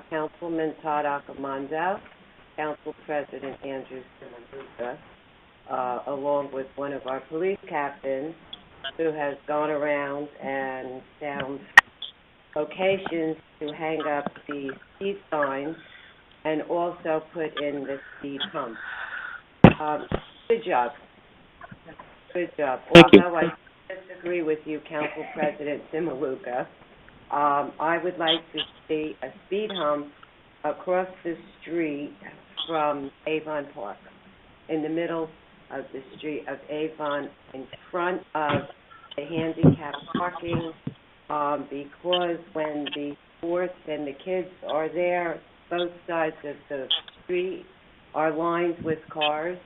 S4: Councilman Todd Accomando, Council President Andrew Simaluka, along with one of our police captains who has gone around and found locations to hang up the speed signs and also put in the speed hump. Good job. Good job.
S1: Thank you.
S4: Although I disagree with you, Council President Simaluka, I would like to see a speed hump across the street from Avon Park, in the middle of the street of Avon, in front of the handicap parking, because when the sports and the kids are there, both sides of the street are lined with cars.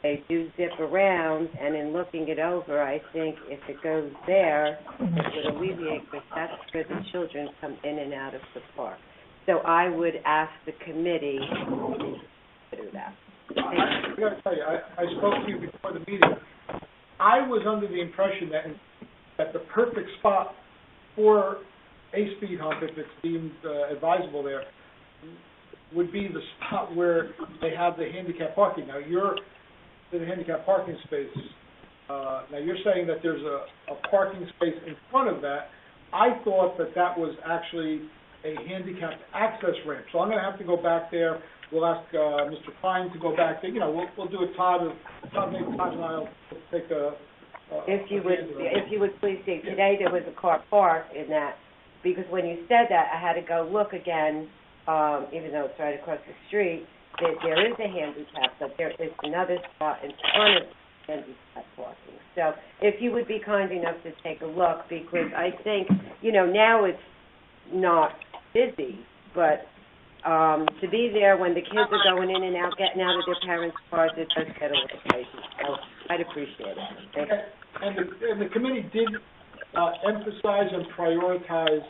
S4: They do zip around, and in looking it over, I think if it goes there, it would alleviate, because that's where the children come in and out of the park. So I would ask the committee to do that.
S2: I got to tell you, I spoke to you before the meeting. I was under the impression that the perfect spot for a speed hump, if it's deemed advisable there, would be the spot where they have the handicap parking. Now, you're in the handicap parking space. Now, you're saying that there's a parking space in front of that. I thought that was actually a handicapped access ramp. So I'm going to have to go back there. We'll ask Mr. Klein to go back there. You know, we'll do it, Todd and I'll take a...
S4: If you would please see, today there was a car parked in that, because when you said that, I had to go look again, even though it's right across the street. There is a handicap, but there is another spot in front of handicap parking. So if you would be kind enough to take a look, because I think, you know, now it's not busy, but to be there when the kids are going in and out, getting out of their parents' cars, it does get a little crazy. So I'd appreciate it. Thank you.
S2: And the committee did emphasize and prioritize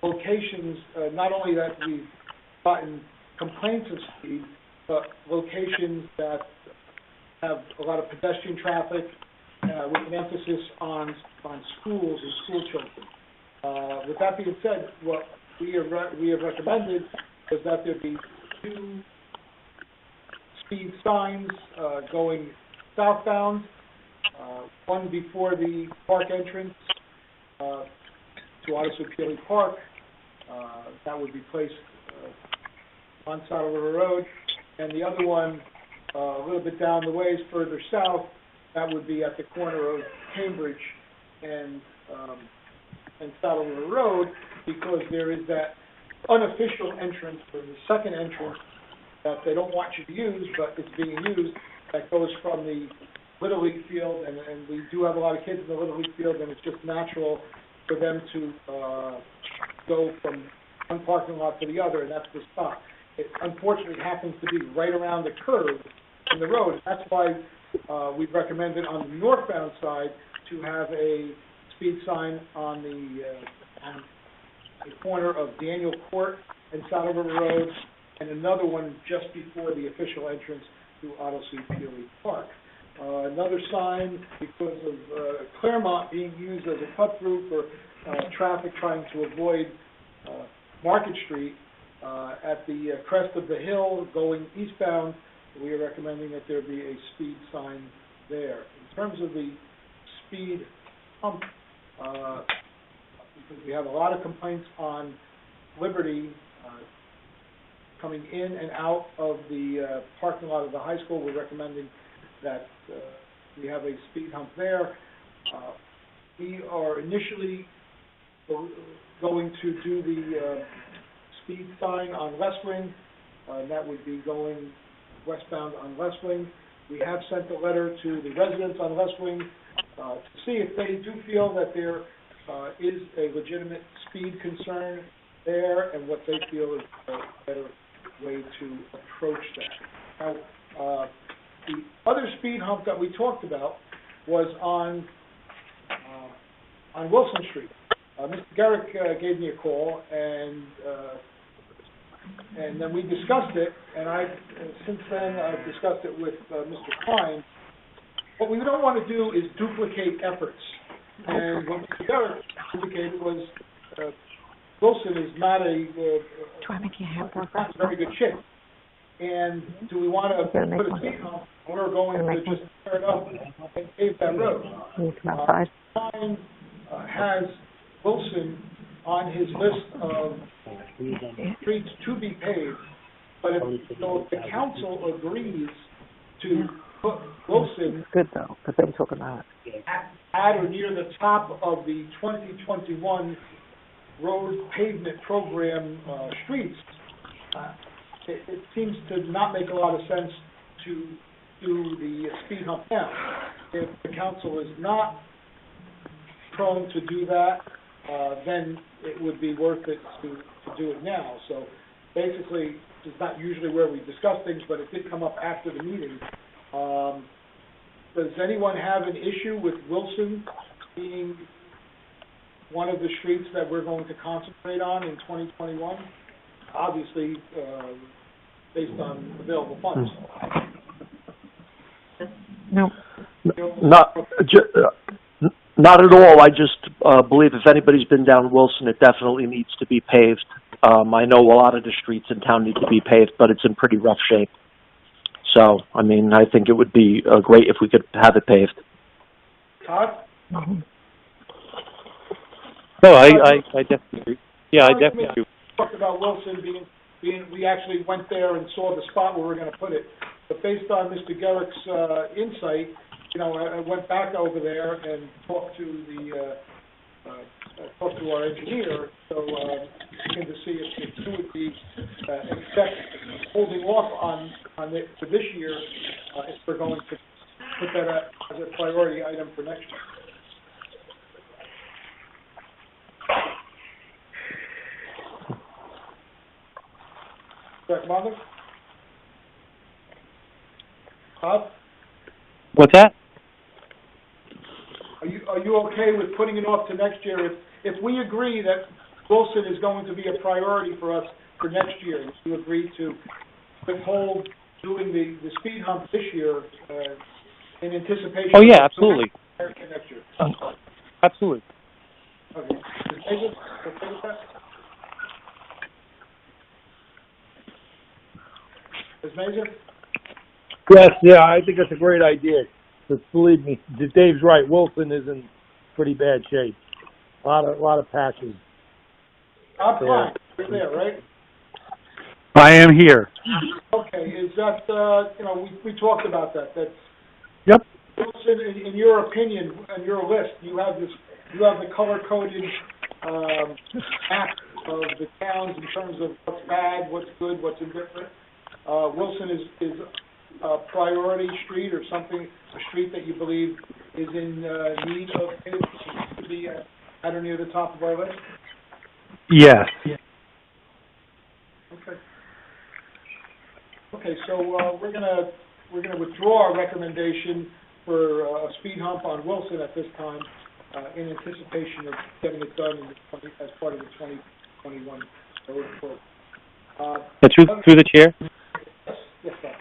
S2: locations, not only that we've gotten complaints of speed, but locations that have a lot of pedestrian traffic, with an emphasis on schools and school children. With that being said, what we have recommended was that there be 2 speed signs going southbound, one before the park entrance to Odyssey Peely Park. That would be placed on Saddle River Road, and the other one a little bit down the ways further south. That would be at the corner of Cambridge and Saddle River Road, because there is that unofficial entrance, or the second entrance, that they don't want you to use, but it's being used, that goes from the Little League field, and we do have a lot of kids in the Little League field, and it's just natural for them to go from one parking lot to the other, and that's the spot. It unfortunately happens to be right around the curve in the road. That's why we've recommended on the northbound side to have a speed sign on the corner of Daniel Court and Saddle River Road, and another one just before the official entrance to Odyssey Peely Park. Another sign, because of Claremont being used as a cut-through for traffic trying to avoid Market Street, at the crest of the hill going eastbound, we are recommending that there be a speed sign there. In terms of the speed hump, because we have a lot of complaints on Liberty coming in and out of the parking lot of the high school, we're recommending that we have a speed hump there. We are initially going to do the speed sign on West Wing, and that would be going westbound on West Wing. We have sent a letter to the residents on West Wing to see if they do feel that there is a legitimate speed concern there, and what they feel is a better way to approach that. Now, the other speed hump that we talked about was on Wilson Street. Mr. Garrick gave me a call, and then we discussed it, and since then I've discussed it with Mr. Klein. What we don't want to do is duplicate efforts. And what Mr. Garrick indicated was Wilson is not a very good shape. And do we want to put a speed hump, or we're going to just tear it up and pave that road? Klein has Wilson on his list of streets to be paved, but if the council agrees to put Wilson at or near the top of the 2021 road pavement program streets, it seems to not make a lot of sense to do the speed hump now. If the council is not prone to do that, then it would be worth it to do it now. So basically, it's not usually where we discuss things, but it did come up after the meeting. Does anyone have an issue with Wilson being one of the streets that we're going to concentrate on in 2021? Obviously, based on available funds.
S7: No.
S6: Not at all. I just believe if anybody's been down Wilson, it definitely needs to be paved. I know a lot of the streets in town need to be paved, but it's in pretty rough shape. So, I mean, I think it would be great if we could have it paved.
S2: Todd?
S1: No, I definitely agree. Yeah, I definitely agree.
S2: Talked about Wilson being, we actually went there and saw the spot where we're going to put it. But based on Mr. Garrick's insight, I went back over there and talked to our engineer, so looking to see if he would be accept holding off on it for this year, if we're going to put that as a priority item for next year. Correct, Martha? Todd?
S1: What's that?
S2: Are you okay with putting it off to next year? If we agree that Wilson is going to be a priority for us for next year, if you agree to withhold doing the speed hump this year in anticipation.
S1: Oh yeah, absolutely.
S2: Next year.
S1: Absolutely.
S2: Okay. Is David okay with that? Mazur?
S8: Yes, yeah, I think that's a great idea. But believe me, Dave's right. Wilson is in pretty bad shape. A lot of patches.
S2: I'm fine. You're there, right?
S10: I am here.
S2: Okay, is that, we talked about that. That's,
S10: Yep.
S2: Wilson, in your opinion, on your list, you have the color-coded, map of the towns in terms of what's bad, what's good, what's indifferent. Wilson is a priority street or something, a street that you believe is in need of to be at or near the top of our list?
S10: Yes.
S2: Okay. Okay, so we're gonna withdraw our recommendation for a speed hump on Wilson at this time in anticipation of getting it done as part of the 2021 road report.
S1: Through the chair,
S2: Yes, sir.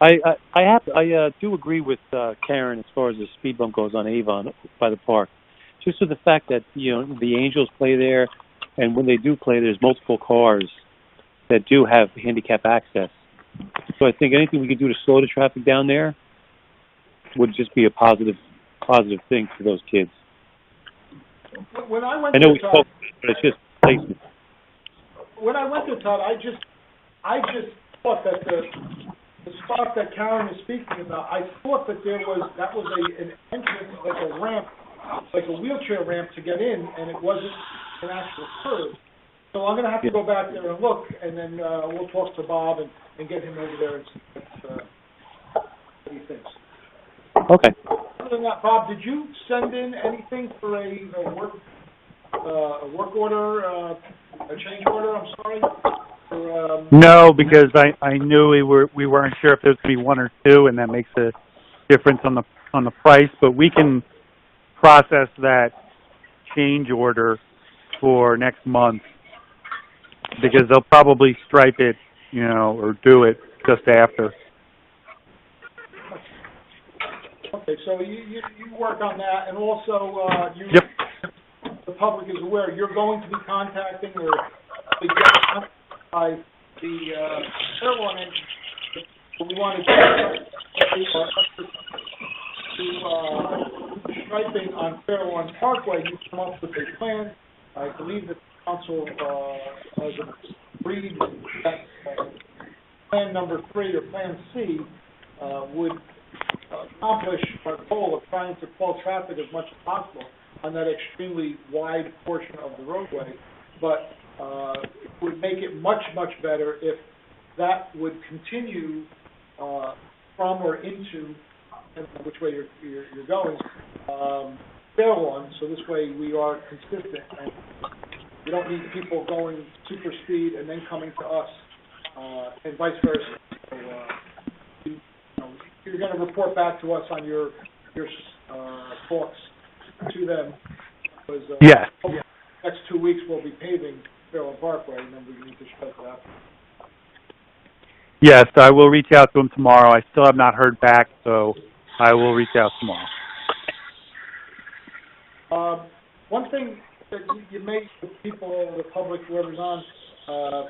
S1: I do agree with Karen as far as the speed bump goes on Avon by the park. Just with the fact that the Angels play there, and when they do play, there's multiple cars that do have handicap access. So I think anything we could do to slow the traffic down there would just be a positive thing for those kids.
S2: When I went
S1: I know
S2: to
S1: we spoke, but it's just placement.
S2: When I went to Todd, I just thought that the spot that Karen is speaking about, I thought that that was an entrance, like a ramp, like a wheelchair ramp to get in, and it wasn't an actual curb. So I'm going to have to go back there and look, and then we'll talk to Bob and get him over there and see what he thinks.
S1: Okay.
S2: Other than that, Bob, did you send in anything for a work order, a change order? I'm sorry.
S10: No, because I knew we weren't sure if there was going to be one or two, and that makes a difference on the price. But we can process that change order for next month because they'll probably stripe it, or do it just after.
S2: Okay, so you work on that, and also
S10: Yep.
S2: The public is aware you're going to be contacting or by the airline engine. We want to do striping on Fairlawn Parkway. You come up with a plan. I believe the council has agreed that plan number 3 or plan C would accomplish our goal of trying to quell traffic as much as possible on that extremely wide portion of the roadway, but it would make it much, much better if that would continue from or into, which way you're going, Fairlawn, so this way we are consistent and we don't need people going super speed and then coming to us, and vice versa. So, you're going to report back to us on your thoughts to them, because
S10: Yes.
S2: next 2 weeks we'll be paving Fairlawn Parkway, and then we need to shut that.
S10: Yes, I will reach out to him tomorrow. I still have not heard back, so I will reach out tomorrow.
S2: One thing that you make with people, the public, whoever's on, I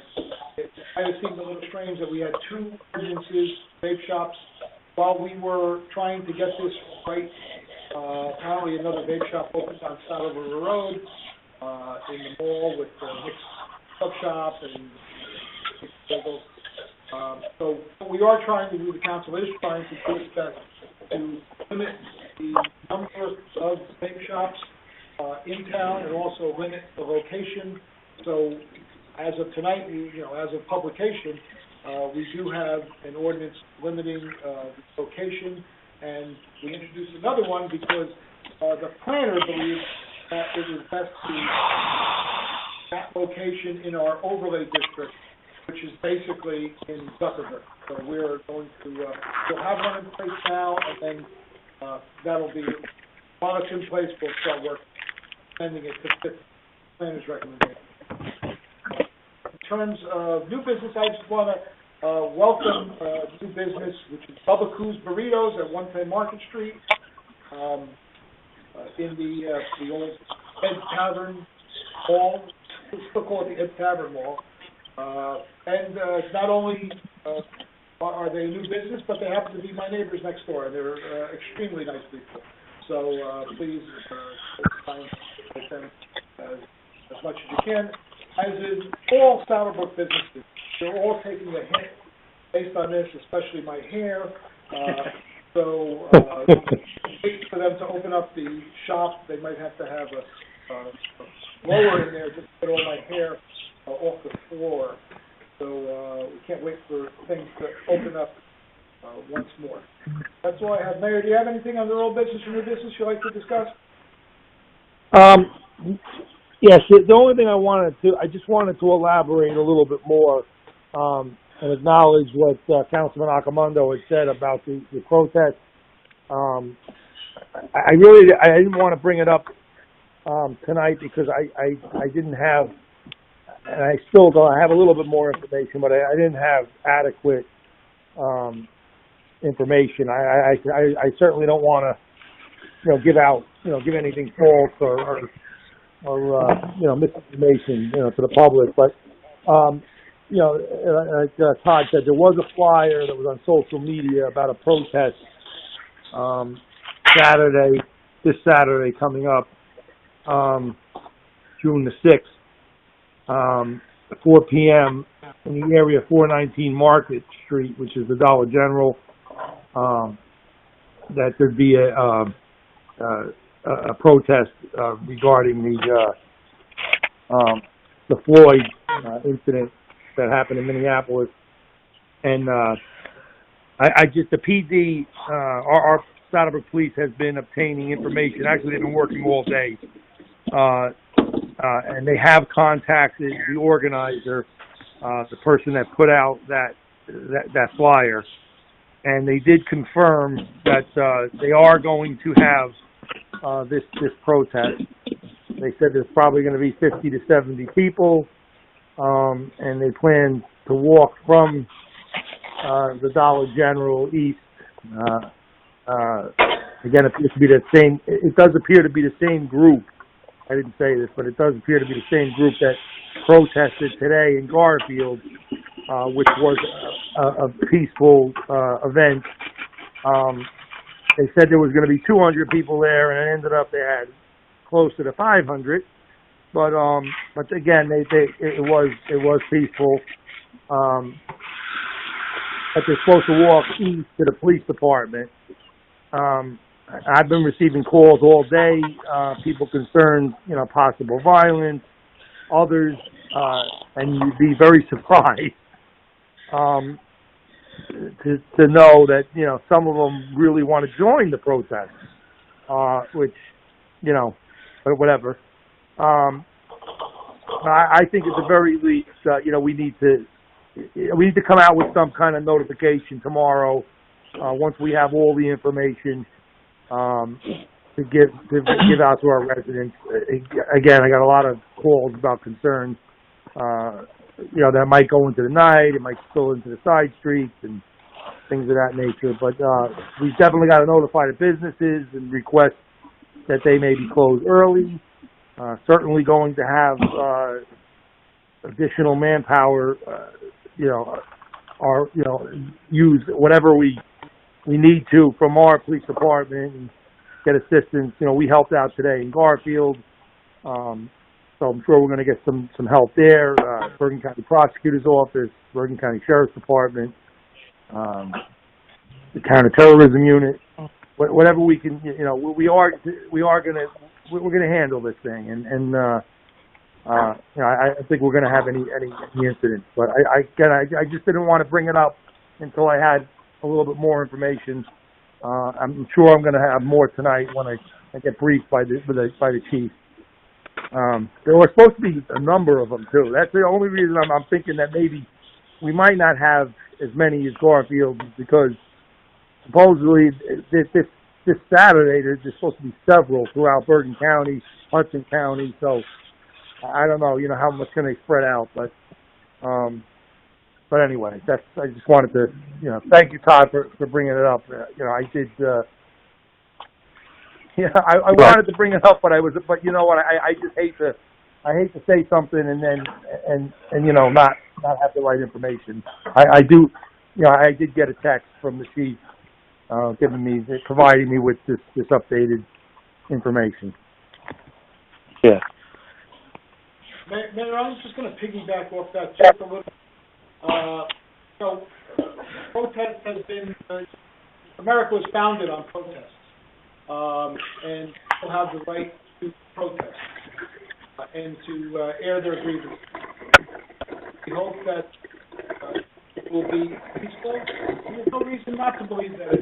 S2: have seemed a little strange that we had 2 ordinances, vape shops, while we were trying to get this right. Apparently another vape shop opened on Saddle River Road, in the mall with Nick's Club Shop and so what we are trying to do, the council is trying to do its best to limit the number of vape shops in town and also limit the location. So as of tonight, as of publication, we do have an ordinance limiting the location, and we introduced another one because the planner believes that it is best to that location in our overlay district, which is basically in Zuckerberg. So we're going to we'll have one in place now, and then that'll be, while it's in place, we'll start working, sending it to fit the planner's recommendation. In terms of new business, I just want to welcome new business, which is Bubba Coos Burritos at 110 Market Street, in the old Ed Tavern Mall. We still call it the Ed Tavern Mall. And not only are they a new business, but they happen to be my neighbors next door. They're extremely nice people. So please try and support them as much as you can. As in all Saddlebrook businesses, they're all taking a hit based on this, especially my hair. So wait for them to open up the shop. They might have to have a blower in there just to get all my hair off the floor. So we can't wait for things to open up once more. That's all I have. Mayor, do you have anything under old business or new business you'd like to discuss?
S8: Yes, the only thing I just wanted to elaborate a little bit more and acknowledge what Councilman Accomundo had said about the protest. I didn't want to bring it up tonight because I didn't have, and I still don't. I have a little bit more information, but I didn't have adequate information. I certainly don't want to, give anything false or misinformation, to the public. But, like Todd said, there was a flyer that was on social media about a protest this Saturday coming up, June the 6th, 4 p.m. in the area 419 Market Street, which is the Dollar General, that there'd be a protest regarding the Floyd incident that happened in Minneapolis. And the PD, our Saddlebrook Police has been obtaining information. Actually, they've been working all day. And they have contacted the organizer, the person that put out that flyer. And they did confirm that they are going to have this protest. They said there's probably going to be 50 to 70 people, and they plan to walk from the Dollar General east. Again, it does appear to be the same group. I didn't say this, but it does appear to be the same group that protested today in Garfield, which was a peaceful event. They said there was going to be 200 people there, and it ended up they had closer to 500. But again, it was peaceful. But they're supposed to walk east to the police department. I've been receiving calls all day, people concerned, possible violence, others, and you'd be very surprised to know that, some of them really want to join the protest, which, but whatever. I think at the very least, we need to come out with some kind of notification tomorrow, once we have all the information, to give out to our residents. Again, I got a lot of calls about concerns, that might go into the night, it might spill into the side streets and things of that nature. But we've definitely got to notify the businesses and request that they may be closed early. Certainly going to have additional manpower, use whatever we need to from our police department and get assistance. We helped out today in Garfield, so I'm sure we're going to get some help there. Bergen County Prosecutor's Office, Bergen County Sheriff's Department, the Counterterrorism Unit, whatever we can. We're going to handle this thing, and I think we're going to have any incidents. But I just didn't want to bring it up until I had a little bit more information. I'm sure I'm going to have more tonight when I get briefed by the chief. There were supposed to be a number of them too. That's the only reason I'm thinking that maybe we might not have as many as Garfield, because supposedly this Saturday there's supposed to be several throughout Bergen County, Hudson County. So I don't know, how much can they spread out, but anyway, I just wanted to, thank you, Todd, for bringing it up. I did, I wanted to bring it up, but you know what, I just hate to I hate to say something and then, and you know, not have the right information. I do, you know, I did get a text from the chief, providing me with this updated information.
S1: Yeah.
S2: Mayor, I'm just going to piggyback off that just a little. So, protest has been, America was founded on protests, and people have the right to protest and to air their grievances. We hope that it will be peaceful. There's no reason not to believe that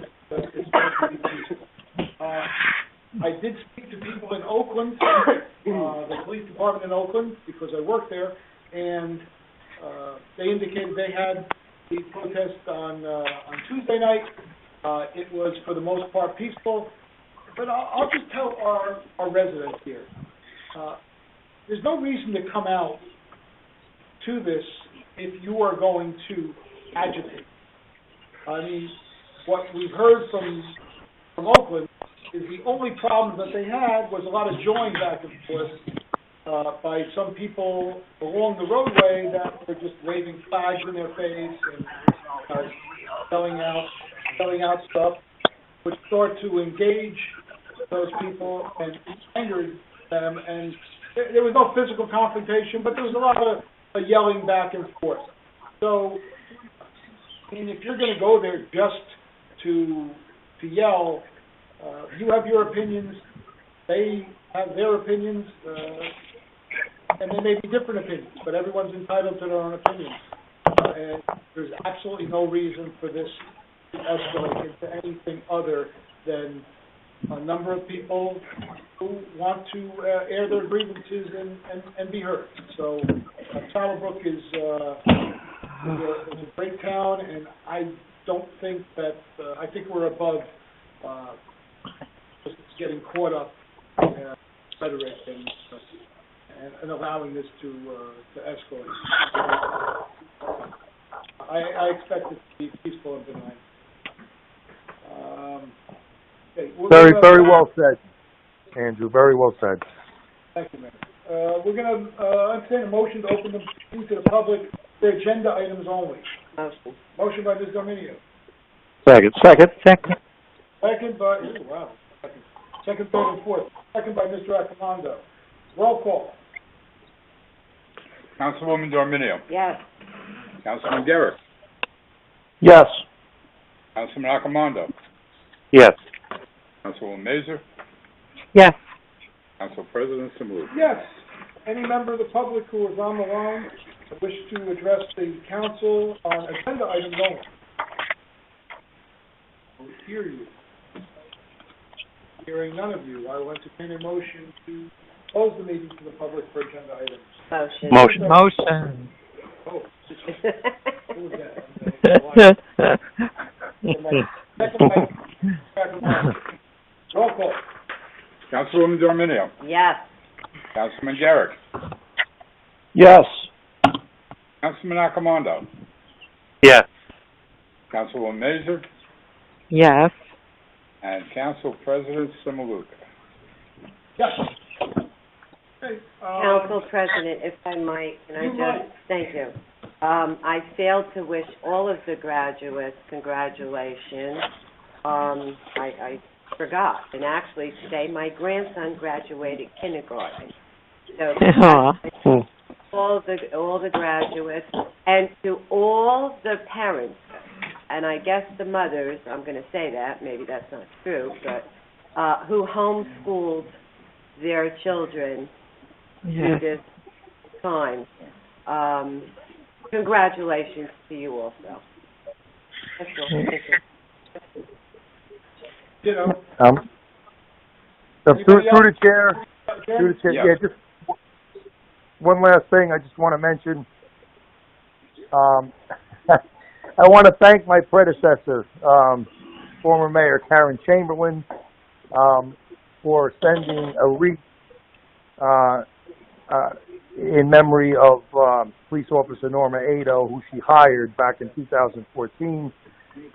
S2: it's going to be peaceful. I did speak to people in Oakland, the police department in Oakland, because I work there, and they indicated they had the protest on Tuesday night. It was, for the most part, peaceful. But I'll just tell our residents here, there's no reason to come out to this if you are going to agitate. I mean, what we've heard from Oakland is the only problem that they had was a lot of joining back and forth by some people along the roadway that were just waving flags in their face and spelling out stuff, which start to engage those people and angered them. And there was no physical confrontation, but there was a lot of yelling back and forth. So, I mean, if you're going to go there just to yell, you have your opinions, they have their opinions, and they may be different opinions, but everyone's entitled to their own opinions. And there's absolutely no reason for this to escalate into anything other than a number of people who want to air their grievances and be heard. So Brook is a great town, and I don't think that, I think we're above just getting caught up in rhetoric and allowing this to escalate. I expect it to be peaceful and benign. Okay,
S8: Very well said, Andrew. Very well said.
S2: Thank you, man. We're going to entertain a motion to open the meeting to the public for agenda items only. Motion by Ms. Dominio.
S1: Second.
S2: Second by, second, third, and fourth. Second by Mr. Accomando. Roll call.
S3: Councilwoman Dominio.
S4: Yes.
S3: Councilman Garrett.
S6: Yes.
S3: Councilman Accomando.
S1: Yes.
S3: Councilwoman Mazur.
S7: Yes.
S3: Council President Simulu.
S2: Yes. Any member of the public who is on the line wish to address the council on agenda items only? I will hear you. Hearing none of you, I will entertain a motion to close the meeting to the public for agenda items.
S7: Motion.
S2: Oh. Who was that? Roll call.
S3: Councilwoman Dominio.
S4: Yes.
S3: Councilman Garrett.
S6: Yes.
S3: Councilman Accomando.
S1: Yes.
S3: Councilwoman Mazur.
S7: Yes.
S3: And Council President Simulu.
S2: Yes. Okay,
S4: Council President, if I might, can I just, thank you. I failed to wish all of the graduates congratulations. I forgot, and actually today my grandson graduated kindergarten. So all the graduates, and to all the parents, and I guess the mothers, I'm going to say that, maybe that's not true, but who homeschooled their children through this time. Congratulations to you also. That's all. Thank you.
S2: you know,
S8: Through the chair, yeah, just one last thing I just want to mention. I want to thank my predecessor, former Mayor Karen Chamberlain, for sending a wreath in memory of police officer Norma Ado, who she hired back in 2014.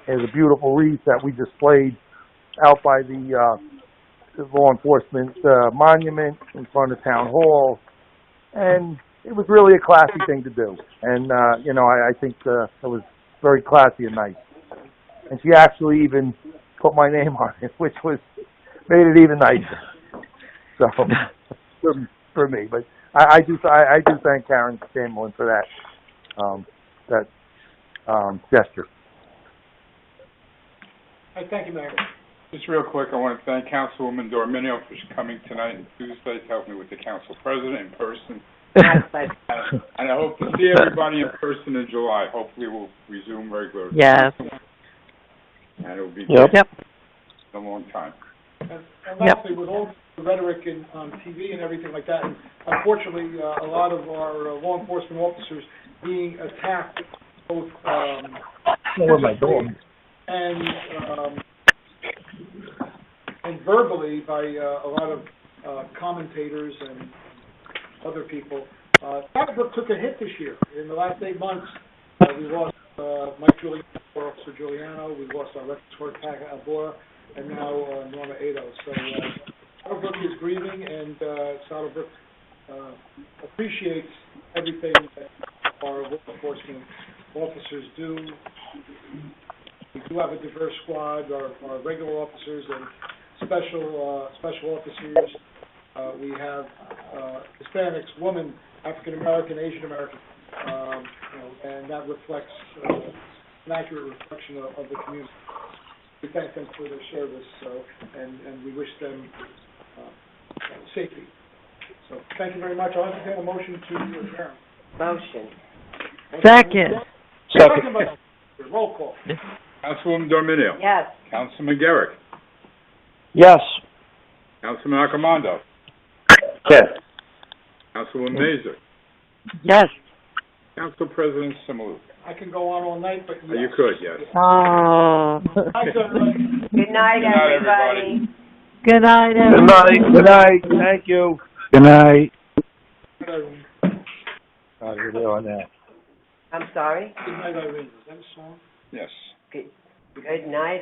S8: There's a beautiful wreath that we displayed out by the law enforcement monument in front of Town Hall. and it was really a classy thing to do. And, you know, I think it was very classy and nice. And she actually even put my name on it, which made it even nicer. So, for me. But I do thank Karen Chamberlain for that gesture.
S2: Thank you, Mayor.
S3: Just real quick, I want to thank Councilwoman Dorminio for coming tonight and Tuesday to help me with the council president in person. And I hope to see everybody in person in July. Hopefully we'll resume regular.
S7: Yes.
S3: And it'll be
S6: Yep.
S3: great in a long time.
S2: And lastly, with all the rhetoric on TV and everything like that, and unfortunately, a lot of our law enforcement officers being attacked both
S8: My dog.
S2: and verbally by a lot of commentators and other people. Brook took a hit this year. In the last 8 months, we lost Mike Giuliano, Officer Giuliano. We lost our Record Paga Albora, and now Norma Ado. So Brook is grieving, and Brook appreciates everything that our law enforcement officers do. We do have a diverse squad, our regular officers and special officers. We have Hispanics, women, African American, Asian American, and that reflects an accurate reflection of the community. We thank them for their service, and we wish them safety. So thank you very much. I'll entertain a motion to adjourn.
S4: Motion.
S7: Second.
S2: Second by roll call.
S3: Councilwoman Dorminio.
S4: Yes.
S3: Councilman Garrick.
S6: Yes.
S3: Councilman Accomando.
S6: Yes.
S3: Councilwoman Mazer.
S7: Yes.
S3: Council President Simulu.
S2: I can go on all night, but yes.
S3: You could, yes.
S7: Oh.
S2: Thanks, everybody.
S4: Good night,
S3: Good night,
S4: everybody.
S7: Good night,
S8: Good
S7: everybody.
S8: night. Good night. Thank you.
S10: Good night.
S8: You're there on that.
S4: I'm sorry?
S2: Good night, Irene. Is that a song?
S3: Yes.
S4: Good night,